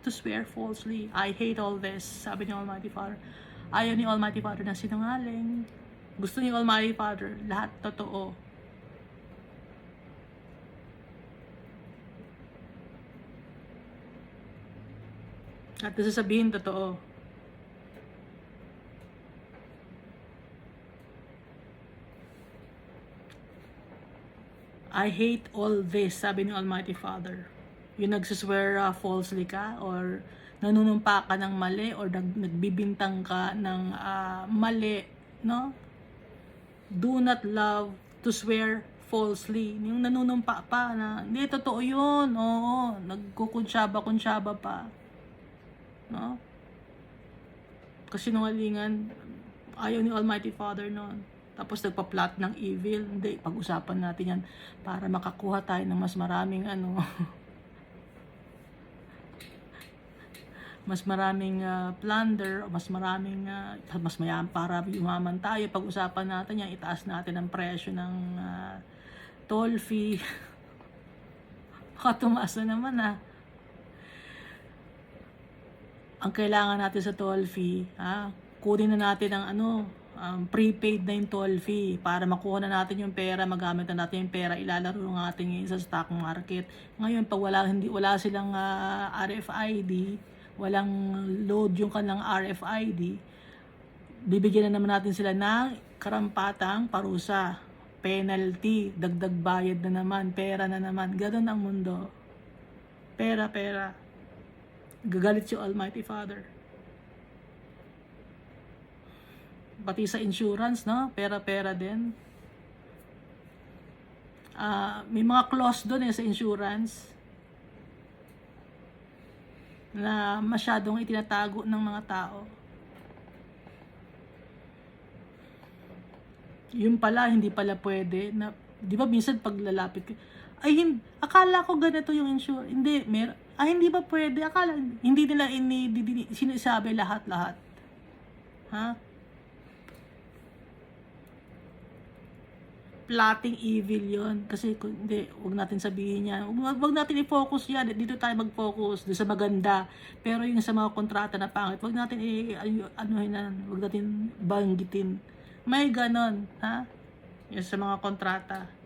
to swear falsely. I hate all this. Sabi ni Almighty Father. Ayaw ni Almighty Father na sinungaling. Gusto ni Almighty Father lahat totoo. At sasabihin totoo. I hate all this, sabi ni Almighty Father. Yung nagsuswear falsely ka or nanunumpa ka ng mali or nagbibintang ka ng mali, no? Do not love to swear falsely. Yung nanunumpa pa na, hindi, totoo yun. Oo, nagkukunsyaba pa. No? Kasi nungalingan, ayaw ni Almighty Father noon. Tapos nagpa-plot ng evil. Hindi, pag-usapan natin yan para makakuha tayo ng mas maraming mas maraming plunder, mas maraming mas mayam para yumaman tayo. Pag-usapan natin yan, itaas natin ang presyo ng toll fee. Baka tumaas na naman Ang kailangan natin sa toll fee, kunin na natin ang prepaid na yung toll fee para makuha na natin yung pera, magamit na natin yung pera, ilalaro ng ating sa stock market. Ngayon, pag wala silang RFID, walang load yung kanilang RFID, bibigyan na naman natin sila ng karampatang parusa, penalty, dagdag bayad na naman, pera na naman. Ganun ang mundo. Pera. Gagalit si Almighty Father. Pati sa insurance, no? Pera din. May mga clause doon sa insurance na masyadong itinatago ng mga tao. Yung pala, hindi pala pwede. Di ba minsan paglalapit, akala ko ganito yung insurance. Hindi, hindi ba pwede? Akala, hindi nila sinasabi lahat. Plotting evil yon. Kasi hindi, wag natin sabihin yan. Wag natin i-focus yan. Dito tayo mag-focus doon sa maganda. Pero yung sa mga kontrata na pangit, wag natin wag natin banggitin. May ganon, yung sa mga kontrata.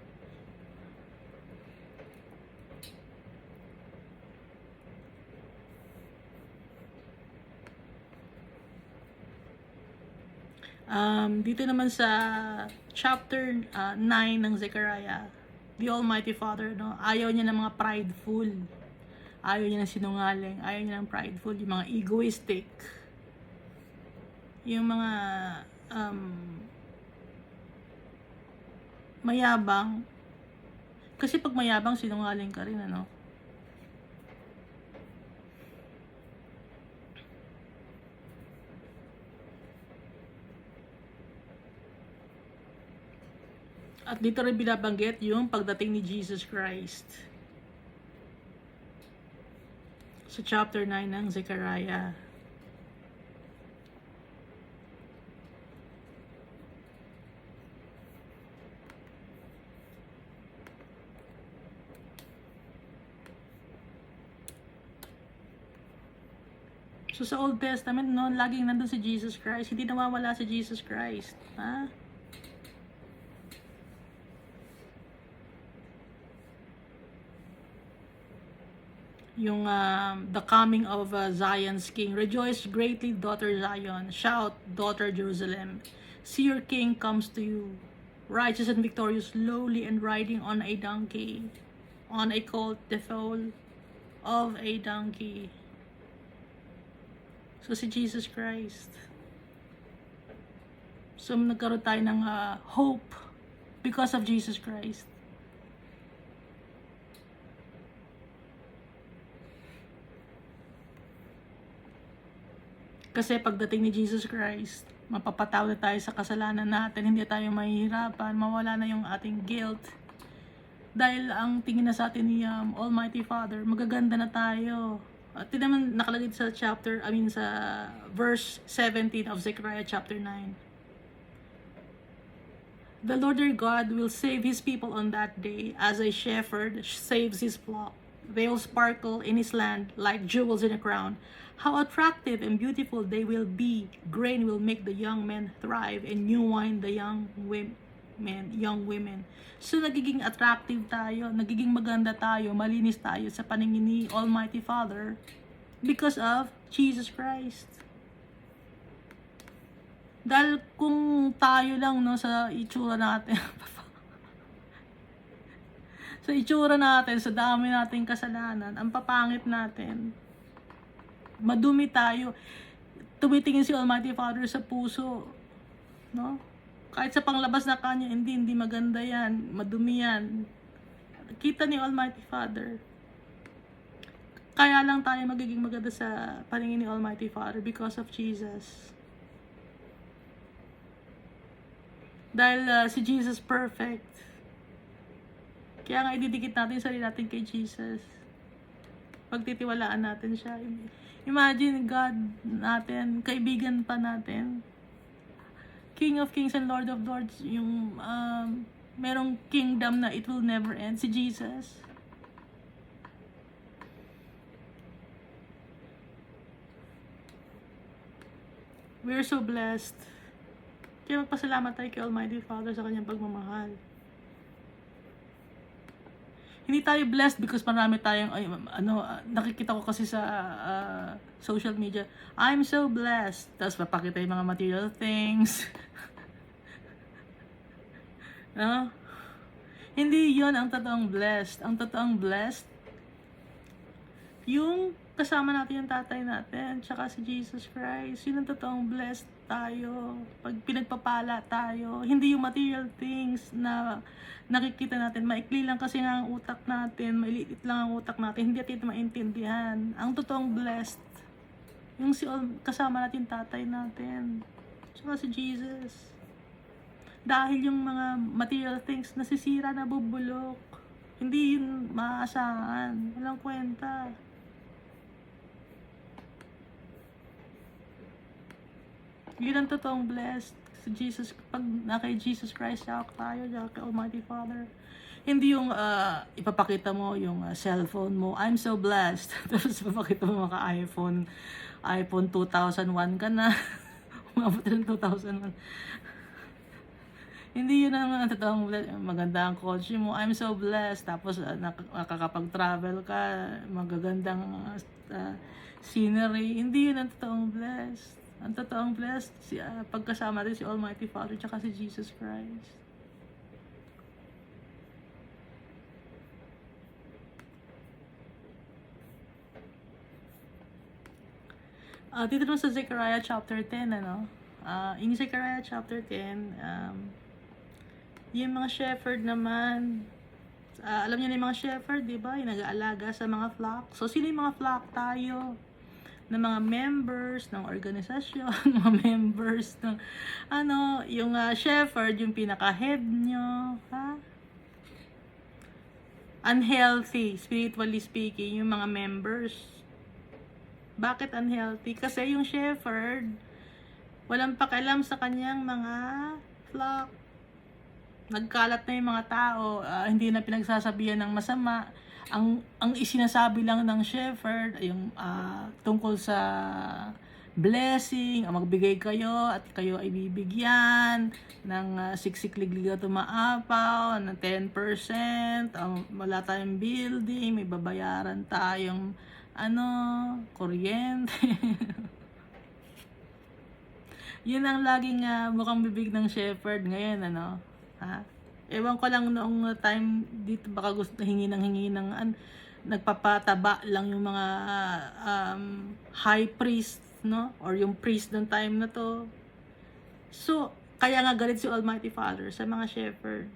Dito naman sa chapter 9 ng Zechariah, the Almighty Father, no, ayaw niya ng mga prideful. Ayaw niya ng sinungaling. Ayaw niya ng prideful. Yung mga egoistic. Yung mga mayabang. Kasi pag mayabang, sinungaling ka rin, At dito rin binabanggit yung pagdating ni Jesus Christ. Sa chapter 9 ng Zechariah. So sa Old Testament, laging nandun si Jesus Christ. Hindi nawawala si Jesus Christ. yung the coming of Zion's king. Rejoice greatly, daughter Zion. Shout, daughter Jerusalem. See, your king comes to you, righteous and victorious, lowly and riding on a donkey, on a colt, the foal of a donkey. So si Jesus Christ. So nagkaroon tayo ng hope because of Jesus Christ. Kasi pagdating ni Jesus Christ, mapapatawad tayo sa kasalanan natin, hindi tayo mahihirapan, mawala na yung ating guilt. Dahil ang tingin na sa atin ni Almighty Father, magaganda na tayo. At naman nakalagay sa sa verse 17 of Zechariah chapter 9. The Lord your God will save his people on that day, as a shepherd saves his flock. They will sparkle in his land like jewels in a crown. How attractive and beautiful they will be. Grain will make the young men thrive, and new wine the young women. So nagiging attractive tayo, nagiging maganda tayo, malinis tayo sa paningin ni Almighty Father because of Jesus Christ. Dahil kung tayo lang sa itsura natin sa itsura natin, sa dami nating kasalanan, ang papangit natin, madumi tayo, tumitingin si Almighty Father sa puso, no? Kahit sa panglabas na kanya, hindi maganda yan, madumi yan. Kita ni Almighty Father. Kaya lang tayo magiging maganda sa paningin ni Almighty Father because of Jesus. Dahil si Jesus perfect. Kaya nga ididikit natin yung sarili natin kay Jesus. Pagtitiwalaan natin siya. Imagine God natin, kaibigan pa natin. King of Kings and Lord of Lords, yung merong kingdom na it will never end, si Jesus. We're so blessed. Kaya magpasalamat tayo kay Almighty Father sa kanyang pagmamahal. Hindi tayo blessed because marami tayong, nakikita ko kasi sa social media, I'm so blessed. Tapos papakita yung mga material things. No? Hindi yon ang totoong blessed. Ang totoong blessed, yung kasama natin yung tatay natin, tsaka si Jesus Christ. Yun ang totoong blessed tayo. Pag pinagpapala tayo, hindi yung material things na nakikita natin. Maikli lang kasi nga ang utak natin, mailiit lang ang utak natin, hindi natin maintindihan. Ang totoong blessed, yung kasama natin tatay natin, tsaka si Jesus. Dahil yung mga material things nasisira, nabubulok, hindi yun maaasahan, walang kwenta. Yun ang totoong blessed. Si Jesus, pag kay Jesus Christ, tayo, kay Almighty Father. Hindi yung ipapakita mo yung cellphone mo, I'm so blessed. Tapos ipapakita mo mga iPhone 2001 ka na. Umabot ng 2001. Hindi yun ang totoong maganda ang kotse mo, I'm so blessed. Tapos nakakapag-travel ka, magagandang scenery. Hindi yun ang totoong blessed. Ang totoong blessed, pagkasama rin si Almighty Father tsaka si Jesus Christ. Dito naman sa Zechariah chapter 10, in Zechariah chapter 10, yung mga shepherd naman, alam niyo na yung mga shepherd, di ba? Yung nag-aalaga sa mga flock. So, sino yung mga flock? Tayo. Ng mga members ng organisasyon, mga members ng, yung shepherd, yung pinaka-head nyo, ha? Unhealthy, spiritually speaking, yung mga members. Bakit unhealthy? Kasi yung shepherd, walang pakialam sa kanyang mga flock. Nagkalat na yung mga tao, hindi na pinagsasabihan ng masama. Ang isinasabi lang ng shepherd, yung tungkol sa blessing, magbigay kayo at kayo ay bibigyan ng siksik-ligliga tumaapaw, ng 10%, wala tayong building, may babayaran tayong kuryente. Yun ang laging mukhang bibig ng shepherd ngayon, ha? Ewan ko lang noong time dito, baka gusto hingi ng nagpapataba lang yung mga high priest, no? Or yung priest ng time na to. So, kaya nga galit si Almighty Father sa mga shepherd.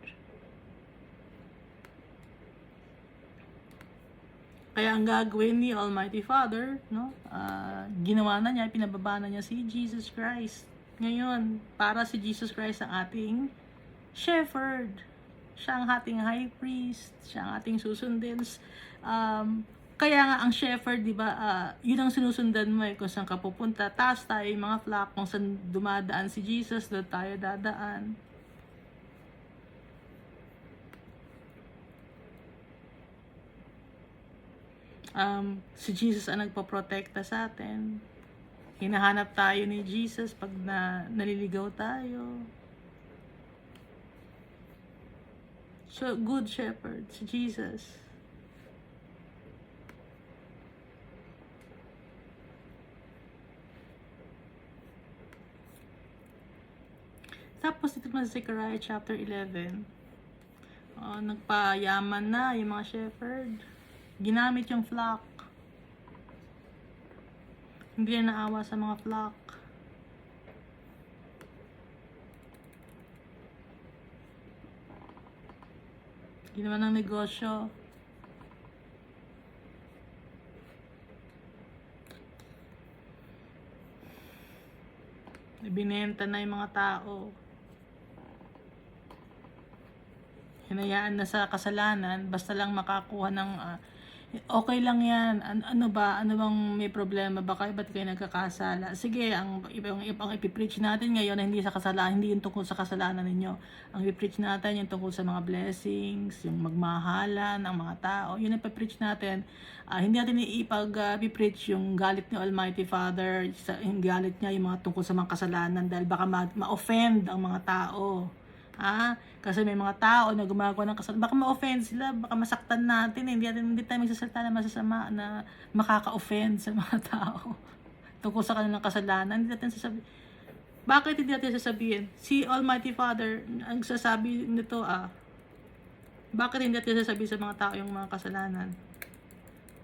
Kaya ang gagawin ni Almighty Father, no? Ginawa na niya, pinababa na niya si Jesus Christ. Ngayon, para si Jesus Christ ang ating shepherd. Siya ang ating high priest, siya ang ating susundin. Kaya nga ang shepherd, di ba, yun ang sinusundan mo kung saan ka pupunta. Taas tayo yung mga flock, kung saan dumadaan si Jesus, doon tayo dadaan. Si Jesus ang nagpoprotekta sa atin. Hinahanap tayo ni Jesus pag naliligaw tayo. So, good shepherd, si Jesus. Tapos ito naman sa Zechariah chapter 11. Nagpayaman na yung mga shepherd. Ginamit yung flock. Hindi na naawa sa mga flock. Ginawa ng negosyo. Ibinenta na yung mga tao. Hinayaan na sa kasalanan, basta lang makakuha ng okay lang yan. Ano bang may problema ba kayo? Ba't kayo nagkakasala? Sige, ang ipipreach natin ngayon hindi sa kasalanan, hindi yung tungkol sa kasalanan ninyo. Ang ipipreach natin yung tungkol sa mga blessings, yung magmahalan ng mga tao. Yun ang ipipreach natin. Hindi natin ipipreach yung galit ni Almighty Father, yung galit niya, yung mga tungkol sa mga kasalanan dahil baka ma-offend ang mga tao. Kasi may mga tao na gumagawa ng kasalanan, baka ma-offend sila, baka masaktan natin, hindi tayo magsasalita na masasama na makaka-offend sa mga tao tungkol sa kanilang kasalanan. Hindi natin sasabihin. Bakit hindi natin sasabihin? Si Almighty Father ang sasabi nito, bakit hindi natin sasabihin sa mga tao yung mga kasalanan?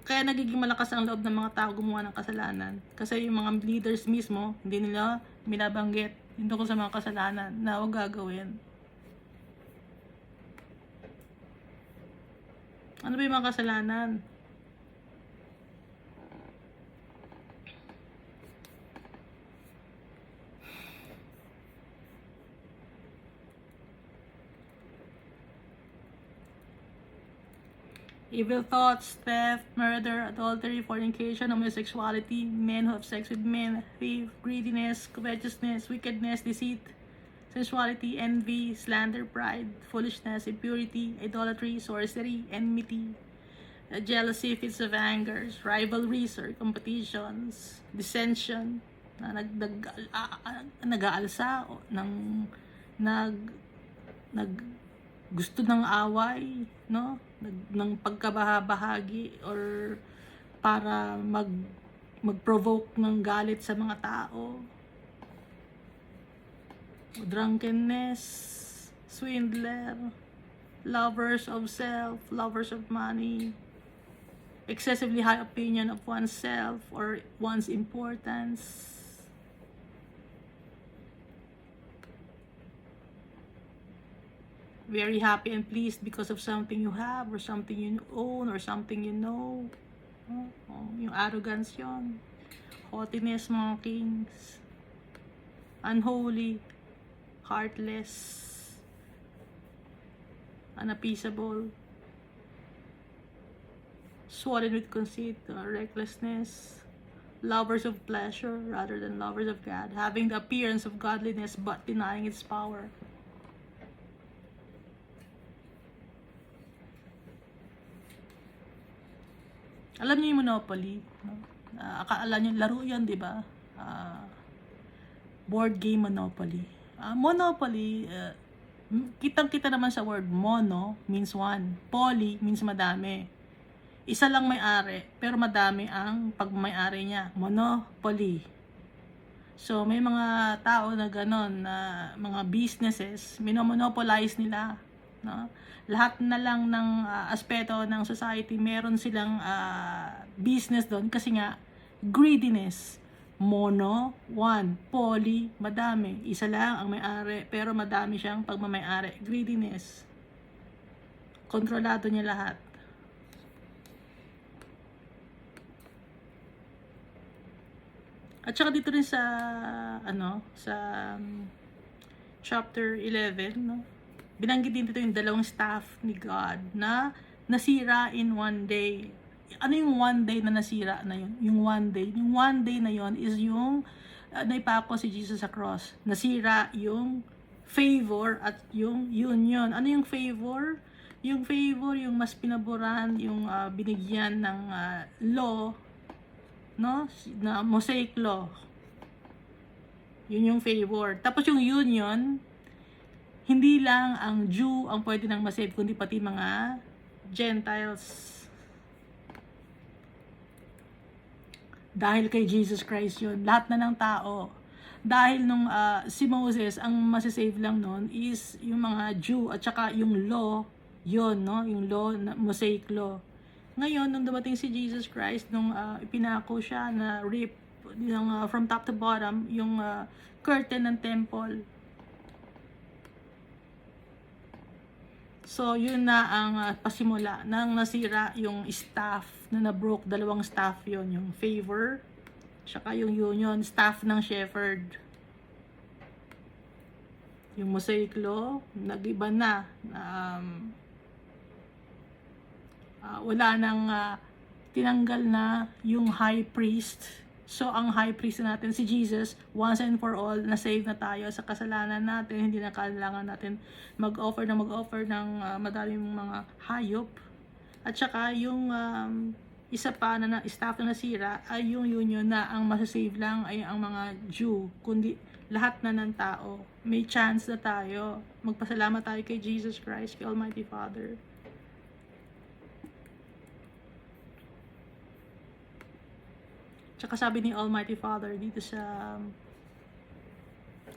Kaya nagiging malakas ang loob ng mga tao gumawa ng kasalanan. Kasi yung mga leaders mismo, hindi nila binabanggit yung tungkol sa mga kasalanan na huwag gagawin. Ano ba yung mga kasalanan? Evil thoughts, theft, murder, adultery, fornication, homosexuality, men who have sex with men, thief, greediness, covetousness, wickedness, deceit, sensuality, envy, slander, pride, foolishness, impurity, idolatry, sorcery, enmity, jealousy, fits of anger, rivalries or competitions, dissension, na nag-aalsa gusto ng away, no? Ng pagkabahabahagi or para mag-provoke ng galit sa mga tao. Drunkenness, swindler, lovers of self, lovers of money, excessively high opinion of oneself or one's importance. Very happy and pleased because of something you have or something you own or something you know. Yung arrogance yun. Haughtiness, mga kings. Unholy, heartless, unappeasable, swollen with conceit, recklessness, lovers of pleasure rather than lovers of God, having the appearance of godliness but denying its power. Alam niyo yung Monopoly, no? Akala niyo laro 'yan, 'di ba? board game Monopoly. Monopoly, kitang-kita naman sa word. Mono means one, poly means madami. Isa lang may-ari, pero madami ang pagmay-ari niya. Monopoly. So, may mga tao na gano'n, na mga businesses, minomonopolize nila, no? Lahat na lang ng aspeto ng society, meron silang business doon kasi nga, greediness. Mono, one. Poly, madami. Isa lang ang may-ari, pero madami siyang pagmamay-ari. Greediness. Kontrolado niya lahat. At saka dito rin sa chapter 11, no? Binanggit din dito yung dalawang staff ni God na nasira in one day. Ano yung one day na nasira na yun? Yung one day na yun is yung naipako si Jesus sa cross. Nasira yung favor at yung union. Ano yung favor? Yung favor, yung mas pinaboran, yung binigyan ng law, no? Na Mosaic law. Yun yung favor. Tapos yung union, hindi lang ang Jew ang pwede nang masave, kundi pati mga Gentiles. Dahil kay Jesus Christ yun. Lahat na ng tao. Dahil nung si Moses, ang masasave lang nun is yung mga Jew at saka yung law, yun, no? Yung law, Mosaic law. Ngayon, nung dumating si Jesus Christ, nung ipinako siya na rip from top to bottom, yung curtain ng temple. So, yun na ang pasimula nang nasira yung staff na na-broke. Dalawang staff yun, yung favor, saka yung union, staff ng shepherd. Yung Mosaic law, nag-iba na. Wala nang tinanggal na yung high priest. So, ang high priest natin, si Jesus, once and for all, na-save na tayo sa kasalanan natin. Hindi na kailangan natin mag-offer ng madaming mga hayop. At saka, yung isa pa na staff na nasira, ay yung union na ang masasave lang ay ang mga Jew. Kundi lahat na ng tao. May chance na tayo. Magpasalamat tayo kay Jesus Christ, kay Almighty Father. Tsaka sabi ni Almighty Father dito sa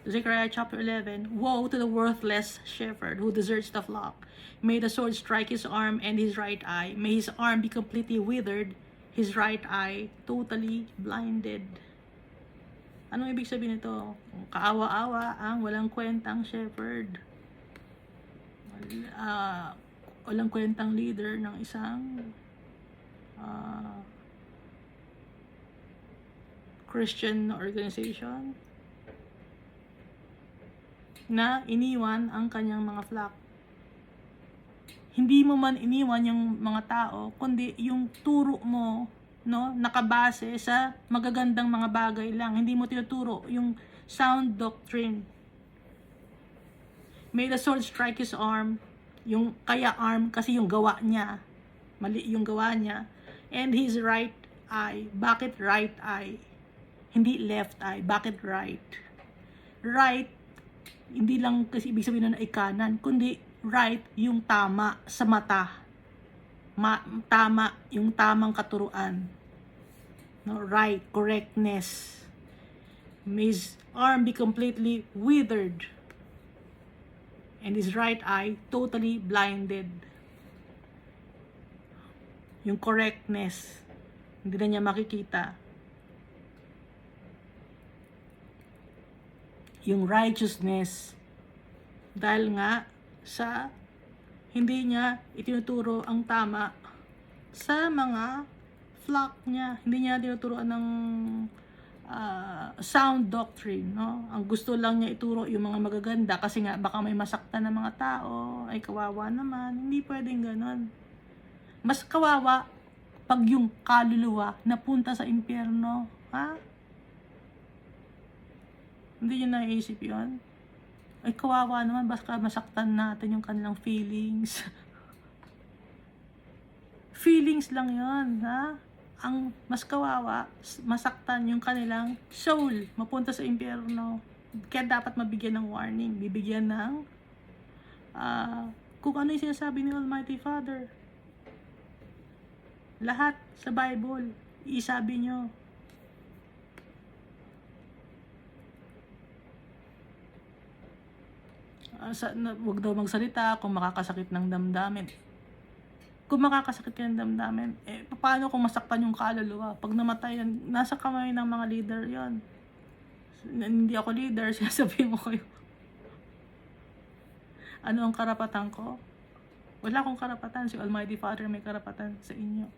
Zechariah chapter 11, woe to the worthless shepherd who deserts the flock. May the sword strike his arm and his right eye. May his arm be completely withered, his right eye totally blinded. Anong ibig sabihin nito? Kaawa-awa ang walang kwentang shepherd. Walang kwentang leader ng isang Christian organization na iniwan ang kanyang mga flock. Hindi mo man iniwan yung mga tao, kundi yung turo mo, no, nakabase sa magagandang mga bagay lang. Hindi mo tinuturo yung sound doctrine. May the sword strike his arm, yung kaya arm kasi yung gawa niya, mali yung gawa niya, and his right eye. Bakit right eye? Hindi left eye. Bakit right? Right, hindi lang kasi ibig sabihin na ay kanan, kundi right, yung tama sa mata. Tama, yung tamang katuruan. No, right, correctness. May his arm be completely withered, and his right eye totally blinded. Yung correctness, hindi na niya makikita. Yung righteousness, dahil nga sa hindi niya itinuturo ang tama sa mga flock niya. Hindi niya tinuturoan ng sound doctrine, no? Ang gusto lang niya ituro yung mga magaganda kasi nga baka may masaktan na mga tao, ay kawawa naman. Hindi pwedeng ganon. Mas kawawa pag yung kaluluwa napunta sa impyerno, ha? Hindi niyo naiisip yun? Ay, kawawa naman, basta masaktan natin yung kanilang feelings. Feelings lang yun, ha? ang mas kawawa, masaktan yung kanilang soul, mapunta sa impyerno. Kaya dapat mabigyan ng warning, bibigyan ng kung ano yung sinasabi ni Almighty Father. Lahat sa Bible, isabi nyo. Wag daw magsalita kung makakasakit ng damdamin. Kung makakasakit ka ng damdamin, paano kung masaktan yung kaluluwa? Pag namatay yan, nasa kamay ng mga leader yon. Hindi ako leader, sinasabihin mo kayo. Ano ang karapatan ko? Wala akong karapatan. Si Almighty Father may karapatan sa inyo.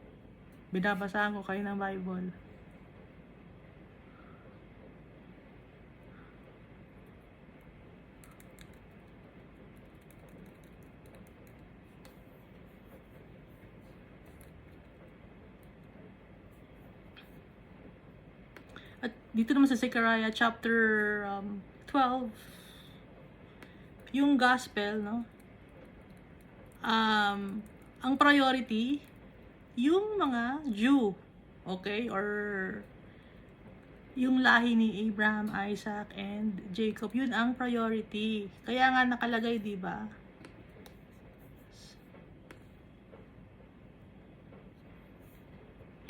Binabasahan ko kayo ng Bible. At dito naman sa Zechariah chapter 12, yung gospel, no? Ang priority, yung mga Jew, okay? Or yung lahi ni Abraham, Isaac, and Jacob, yun ang priority. Kaya nga nakalagay, di ba?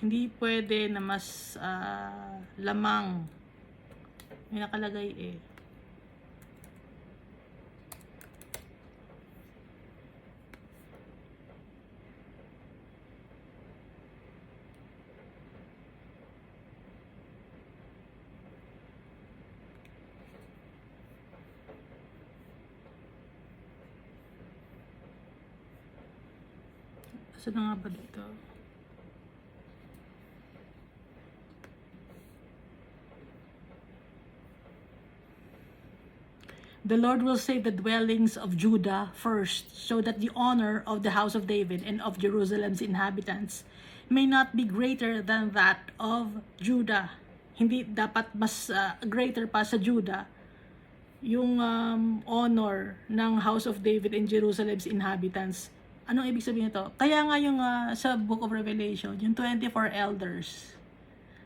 Hindi pwede na mas lamang. May nakalagay eh. Saan na nga ba dito? The Lord will save the dwellings of Judah first, so that the honor of the house of David and of Jerusalem's inhabitants may not be greater than that of Judah. Hindi dapat mas greater pa sa Judah yung honor ng house of David and Jerusalem's inhabitants. Anong ibig sabihin nito? Kaya nga yung sa Book of Revelation, yung 24 elders.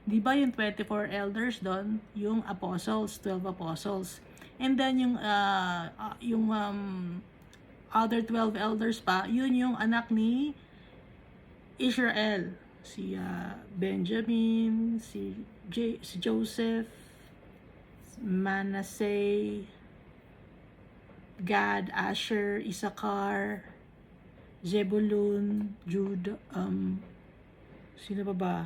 Di ba yung 24 elders doon? Yung apostles, 12 apostles. And then yung other 12 elders pa, yun yung anak ni Israel. Si Benjamin, si Joseph, Manasseh, Gad, Asher, Issachar, Zebulun, Judah, sino pa ba?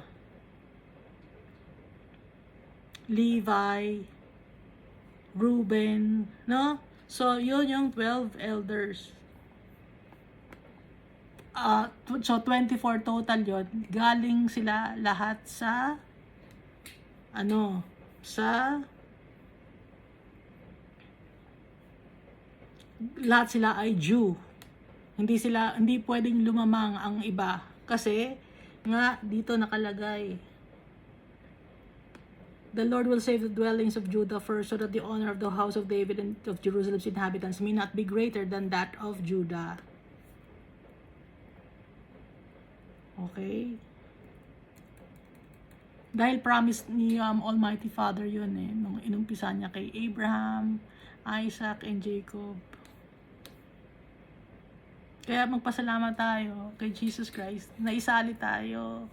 Levi, Reuben, no? So, yun yung 12 elders. So, 24 total yun. Galing sila lahat sa lahat sila ay Jew. Hindi pwedeng lumamang ang iba. Kasi, nga, dito nakalagay, the Lord will save the dwellings of Judah first, so that the honor of the house of David and of Jerusalem's inhabitants may not be greater than that of Judah. Okay? Dahil promise ni Almighty Father yun eh, nung inumpisa niya kay Abraham, Isaac, and Jacob. Kaya magpasalamat tayo kay Jesus Christ na isali tayo.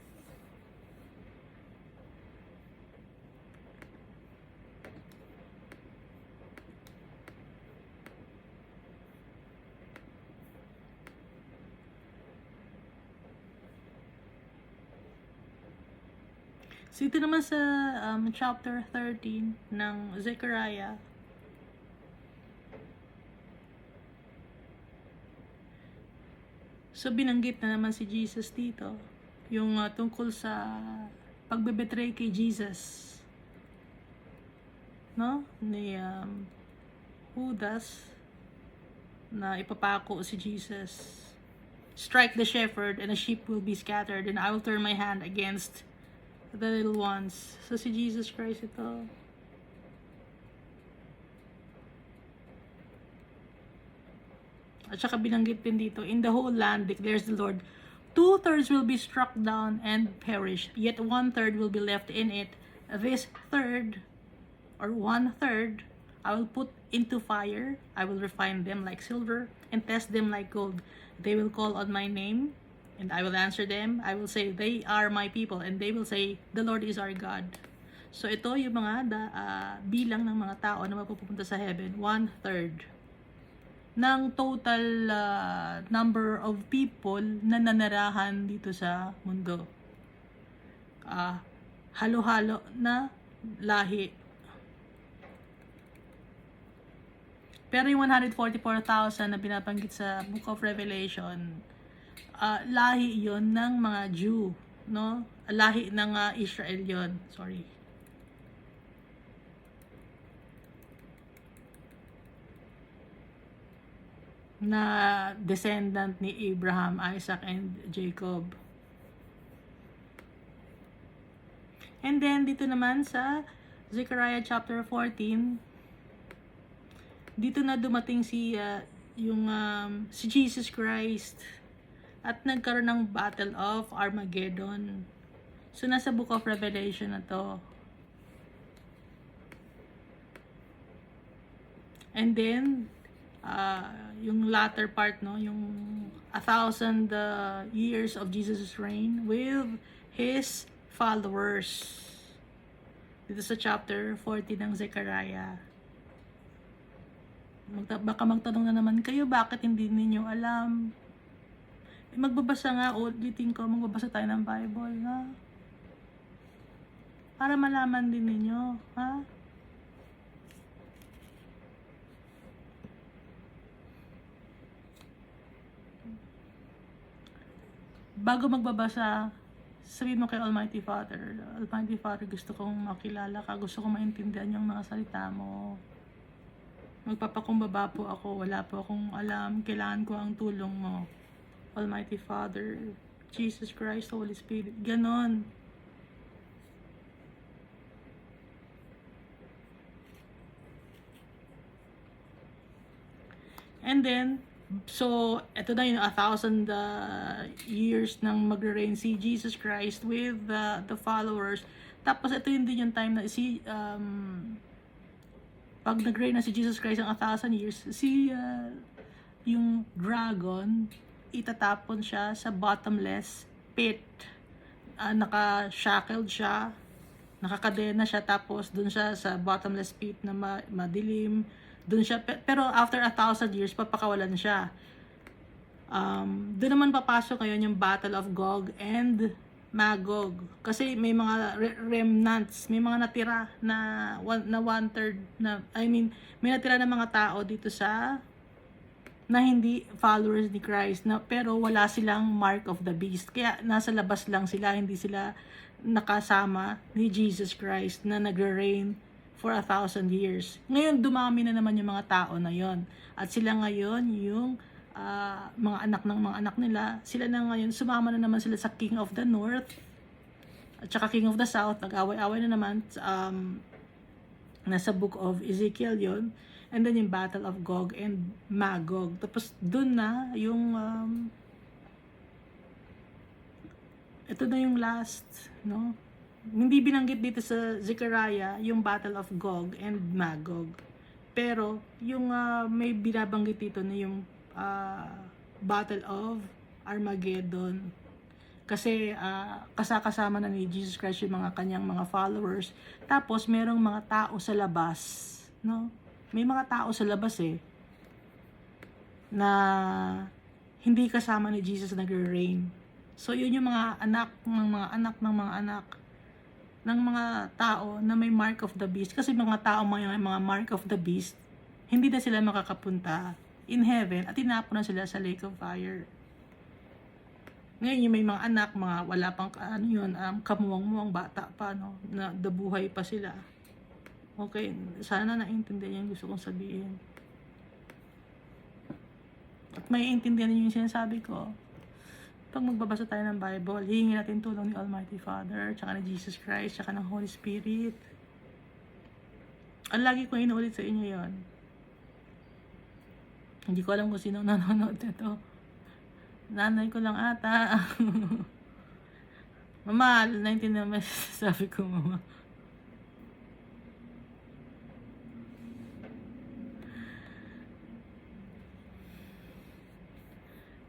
So ito naman sa chapter 13 ng Zechariah. So binanggit na naman si Jesus dito. Yung tungkol sa pagbebetray kay Jesus. No? Ni Judas na ipapako si Jesus. Strike the shepherd and the sheep will be scattered, and I will turn my hand against the little ones. So si Jesus Christ ito. At saka binanggit din dito, in the whole land declares the Lord, 2/3 will be struck down and perish, yet 1/3 will be left in it. This third, or 1/3, I will put into fire. I will refine them like silver and test them like gold. They will call on my name, and I will answer them. I will say, they are my people, and they will say, the Lord is our God. So ito yung mga bilang ng mga tao na mapupunta sa heaven, 1/3 ng total number of people na nanirahan dito sa mundo. Halo-halo na lahi. Pero yung 144,000 na binabanggit sa Book of Revelation, lahi yon ng mga Jew, no? Lahi ng Israel yon. Sorry. Na descendant ni Abraham, Isaac, and Jacob. And then, dito naman sa Zechariah chapter 14, dito na dumating si Jesus Christ at nagkaroon ng Battle of Armageddon. So, nasa Book of Revelation na to. And then, yung latter part, no, yung 1,000 years of Jesus' reign with His followers. Dito sa chapter 40 ng Zechariah. Baka magtanong na naman kayo, bakit hindi ninyo alam? Magbabasa nga, ulitin ko, magbabasa tayo ng Bible, ha? Para malaman din ninyo, ha? Bago magbabasa, sabihin mo kay Almighty Father, Almighty Father, gusto kong makilala ka, gusto kong maintindihan yung mga salita mo. Magpapakumbaba po ako, wala po akong alam, kailangan ko ang tulong mo. Almighty Father, Jesus Christ, Holy Spirit, ganon. And then, so, ito na yung 1,000 years nang magre-reign si Jesus Christ with the followers. Tapos, ito yun din yung time na pag nag-reign na si Jesus Christ ang 1,000 years, yung dragon, itatapon siya sa bottomless pit. Naka-shackled siya, nakakadena siya, tapos dun siya sa bottomless pit na madilim. Doon siya, pero after 1,000 years, papakawalan siya. Doon naman papasok ngayon yung Battle of Gog and Magog. Kasi may mga remnants, may mga natira na 1/3 na, may natira na mga tao dito na hindi followers ni Christ, pero wala silang mark of the beast. Kaya nasa labas lang sila, hindi sila nakasama ni Jesus Christ na nagre-reign for 1,000 years. Ngayon, dumami na naman yung mga tao na yon. At sila ngayon, yung mga anak nila, sila na ngayon, sumama na naman sila sa King of the North, at saka King of the South, nag-away-away na naman, nasa Book of Ezekiel yon. And then yung Battle of Gog and Magog. Tapos, dun na yung, ito na yung last, no? Hindi binanggit dito sa Zechariah yung Battle of Gog and Magog. Pero, yung may binabanggit dito na yung Battle of Armageddon. Kasi kasama na ni Jesus Christ yung mga kanyang mga followers. Tapos, merong mga tao sa labas. No? May mga tao sa labas na hindi kasama ni Jesus na nagre-reign. So, yun yung mga anak ng mga tao na may mark of the beast. Kasi mga tao may mga mark of the beast, hindi na sila makakapunta in heaven at tinapon na sila sa lake of fire. Ngayon yung may mga anak, mga wala pang kamuwang-muwang bata pa, no, na dabuhay pa sila. Okay, sana naintindihan yung gusto kong sabihin. At may intindihan niyo yung sinasabi ko. Pag magbabasa tayo ng Bible, hihingin natin tulong ni Almighty Father, tsaka ni Jesus Christ, tsaka ng Holy Spirit. Ang lagi ko inuulit sa inyo yon. Hindi ko alam kung sino nanonood nito. Nanay ko lang ata. Mama, 19 naman sabi ko, mama.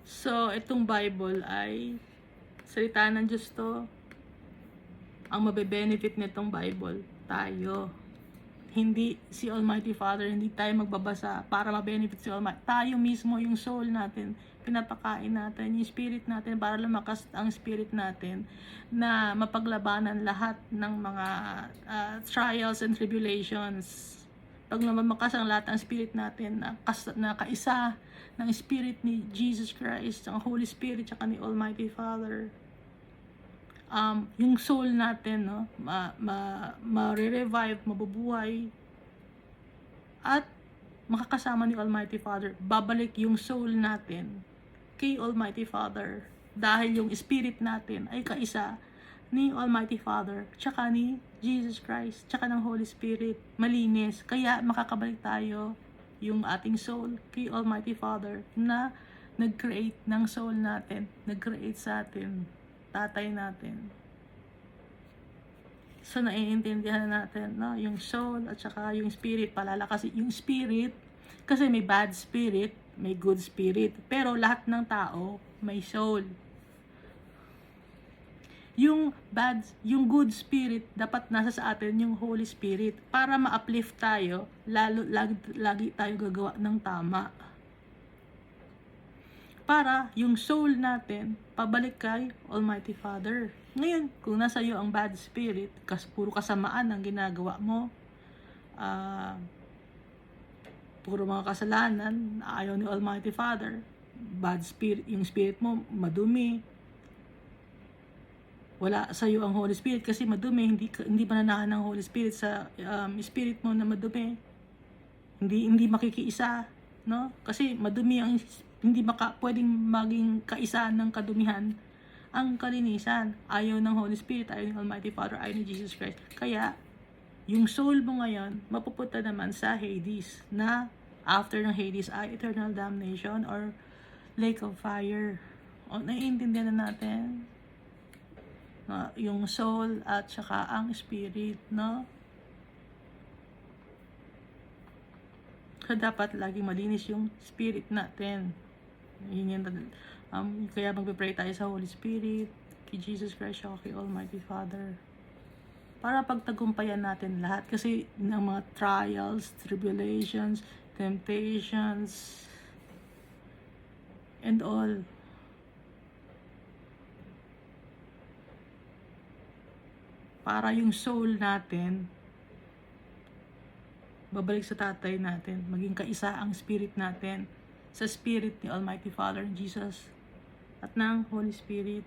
So, itong Bible ay salita ng Diyos to. Ang mabe-benefit nitong Bible, tayo. Hindi si Almighty Father, hindi tayo magbabasa para ma-benefit si Almighty. Tayo mismo, yung soul natin, pinapakain natin, yung spirit natin, para lumakas ang spirit natin na mapaglabanan lahat ng mga trials and tribulations. Pag lumakas ang lahat ng spirit natin na kaisa ng spirit ni Jesus Christ, ang Holy Spirit, tsaka ni Almighty Father, yung soul natin, no, ma-revive, mabubuhay, at makakasama ni Almighty Father. Babalik yung soul natin kay Almighty Father dahil yung spirit natin ay kaisa ni Almighty Father tsaka ni Jesus Christ tsaka ng Holy Spirit, malinis. Kaya makakabalik tayo yung ating soul kay Almighty Father na nag-create ng soul natin, nag-create sa atin, tatay natin. So, naiintindihan natin, no? Yung soul at saka yung spirit. Palalakas yung spirit, kasi may bad spirit, may good spirit. Pero lahat ng tao may soul. Yung good spirit, dapat nasa sa atin yung Holy Spirit. Para ma-uplift tayo, lagi tayo gagawa ng tama. Para yung soul natin, pabalik kay Almighty Father. Ngayon, kung nasa iyo ang bad spirit, puro kasamaan ang ginagawa mo, puro mga kasalanan, ayaw ni Almighty Father, bad spirit, yung spirit mo madumi, wala sa iyo ang Holy Spirit kasi madumi, hindi mananahan ng Holy Spirit sa spirit mo na madumi, hindi makikiisa, no? Kasi madumi ang hindi pwedeng maging kaisa ng kadumihan ang kalinisan. Ayaw ng Holy Spirit, ayaw ng Almighty Father, ayaw ni Jesus Christ. Kaya yung soul mo ngayon mapupunta naman sa Hades, na after ng Hades ay eternal damnation or lake of fire. O, naiintindihan na natin yung soul at saka ang spirit, no? So, dapat lagi malinis yung spirit natin. Yun yan, kaya magpe-pray tayo sa Holy Spirit, kay Jesus Christ, kay Almighty Father, para pagtagumpayan natin lahat. Kasi ng mga trials, tribulations, temptations, and all, para yung soul natin babalik sa tatay natin, maging kaisa ang spirit natin sa spirit ni Almighty Father, Jesus, at ng Holy Spirit.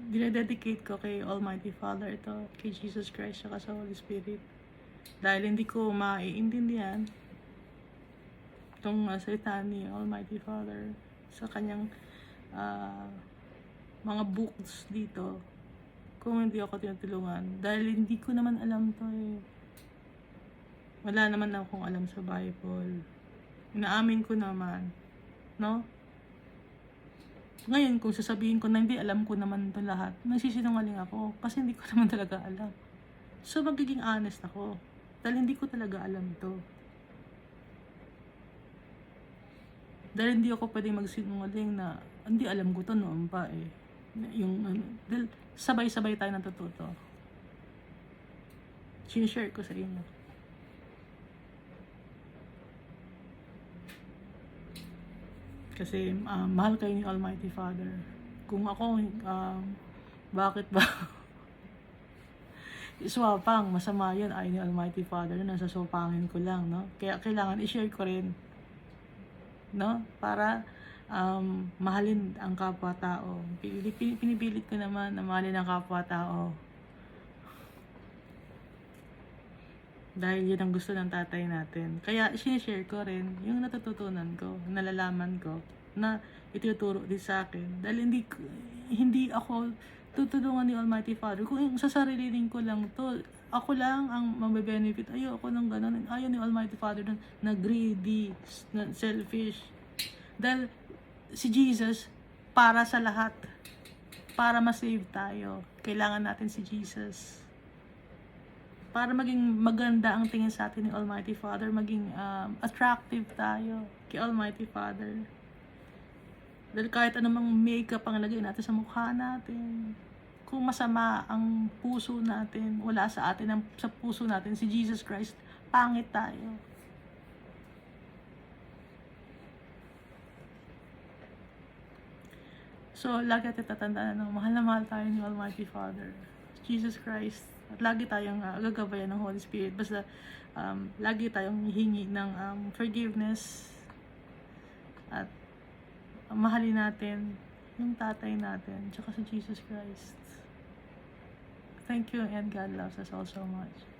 Dinededicate ko kay Almighty Father ito, kay Jesus Christ, at sa Holy Spirit, dahil hindi ko maiintindihan itong salita ni Almighty Father sa kanyang mga books dito, kung hindi ako tinutulungan, dahil hindi ko naman alam to eh. Wala naman akong alam sa Bible. Inaamin ko naman, no? Ngayon, kung sasabihin ko na hindi alam ko naman to lahat, nagsisinungaling ako kasi hindi ko naman talaga alam. So, magiging honest ako dahil hindi ko talaga alam to. Dahil hindi ako pwedeng magsinungaling na hindi alam ko to noon pa eh. Yung dahil sabay-sabay tayo natututo. Sinishare ko sa inyo. Kasi mahal kayo ni Almighty Father. Kung ako, bakit ba iswapang, masama yun, ay ni Almighty Father, nasa sopangin ko lang, no? Kaya kailangan i-share ko rin, no? Para mahalin ang kapwa-tao. Pinipilit ko naman na mahalin ang kapwa-tao. Dahil yun ang gusto ng tatay natin. Kaya sinishare ko rin yung natututunan ko, nalalaman ko, na ituturo din sa akin. Dahil hindi ako tutulungan ni Almighty Father. Kung yung sa sarilihin ko lang to, ako lang ang mabe-benefit. Ayoko ng ganun. Ayaw ni Almighty Father na greedy, na selfish. Dahil si Jesus, para sa lahat. Para ma-save tayo. Kailangan natin si Jesus. Para maging maganda ang tingin sa atin ni Almighty Father, maging attractive tayo kay Almighty Father. Dahil kahit anumang makeup ang lagay natin sa mukha natin, kung masama ang puso natin, wala sa atin, sa puso natin, si Jesus Christ, pangit tayo. So, lagi natin tatandaan ng mahal na mahal tayo ni Almighty Father, Jesus Christ. At lagi tayong gagabayan ng Holy Spirit. Basta, lagi tayong hihingi ng forgiveness. At mahalin natin yung tatay natin, tsaka si Jesus Christ. Thank you, and God loves us all so much.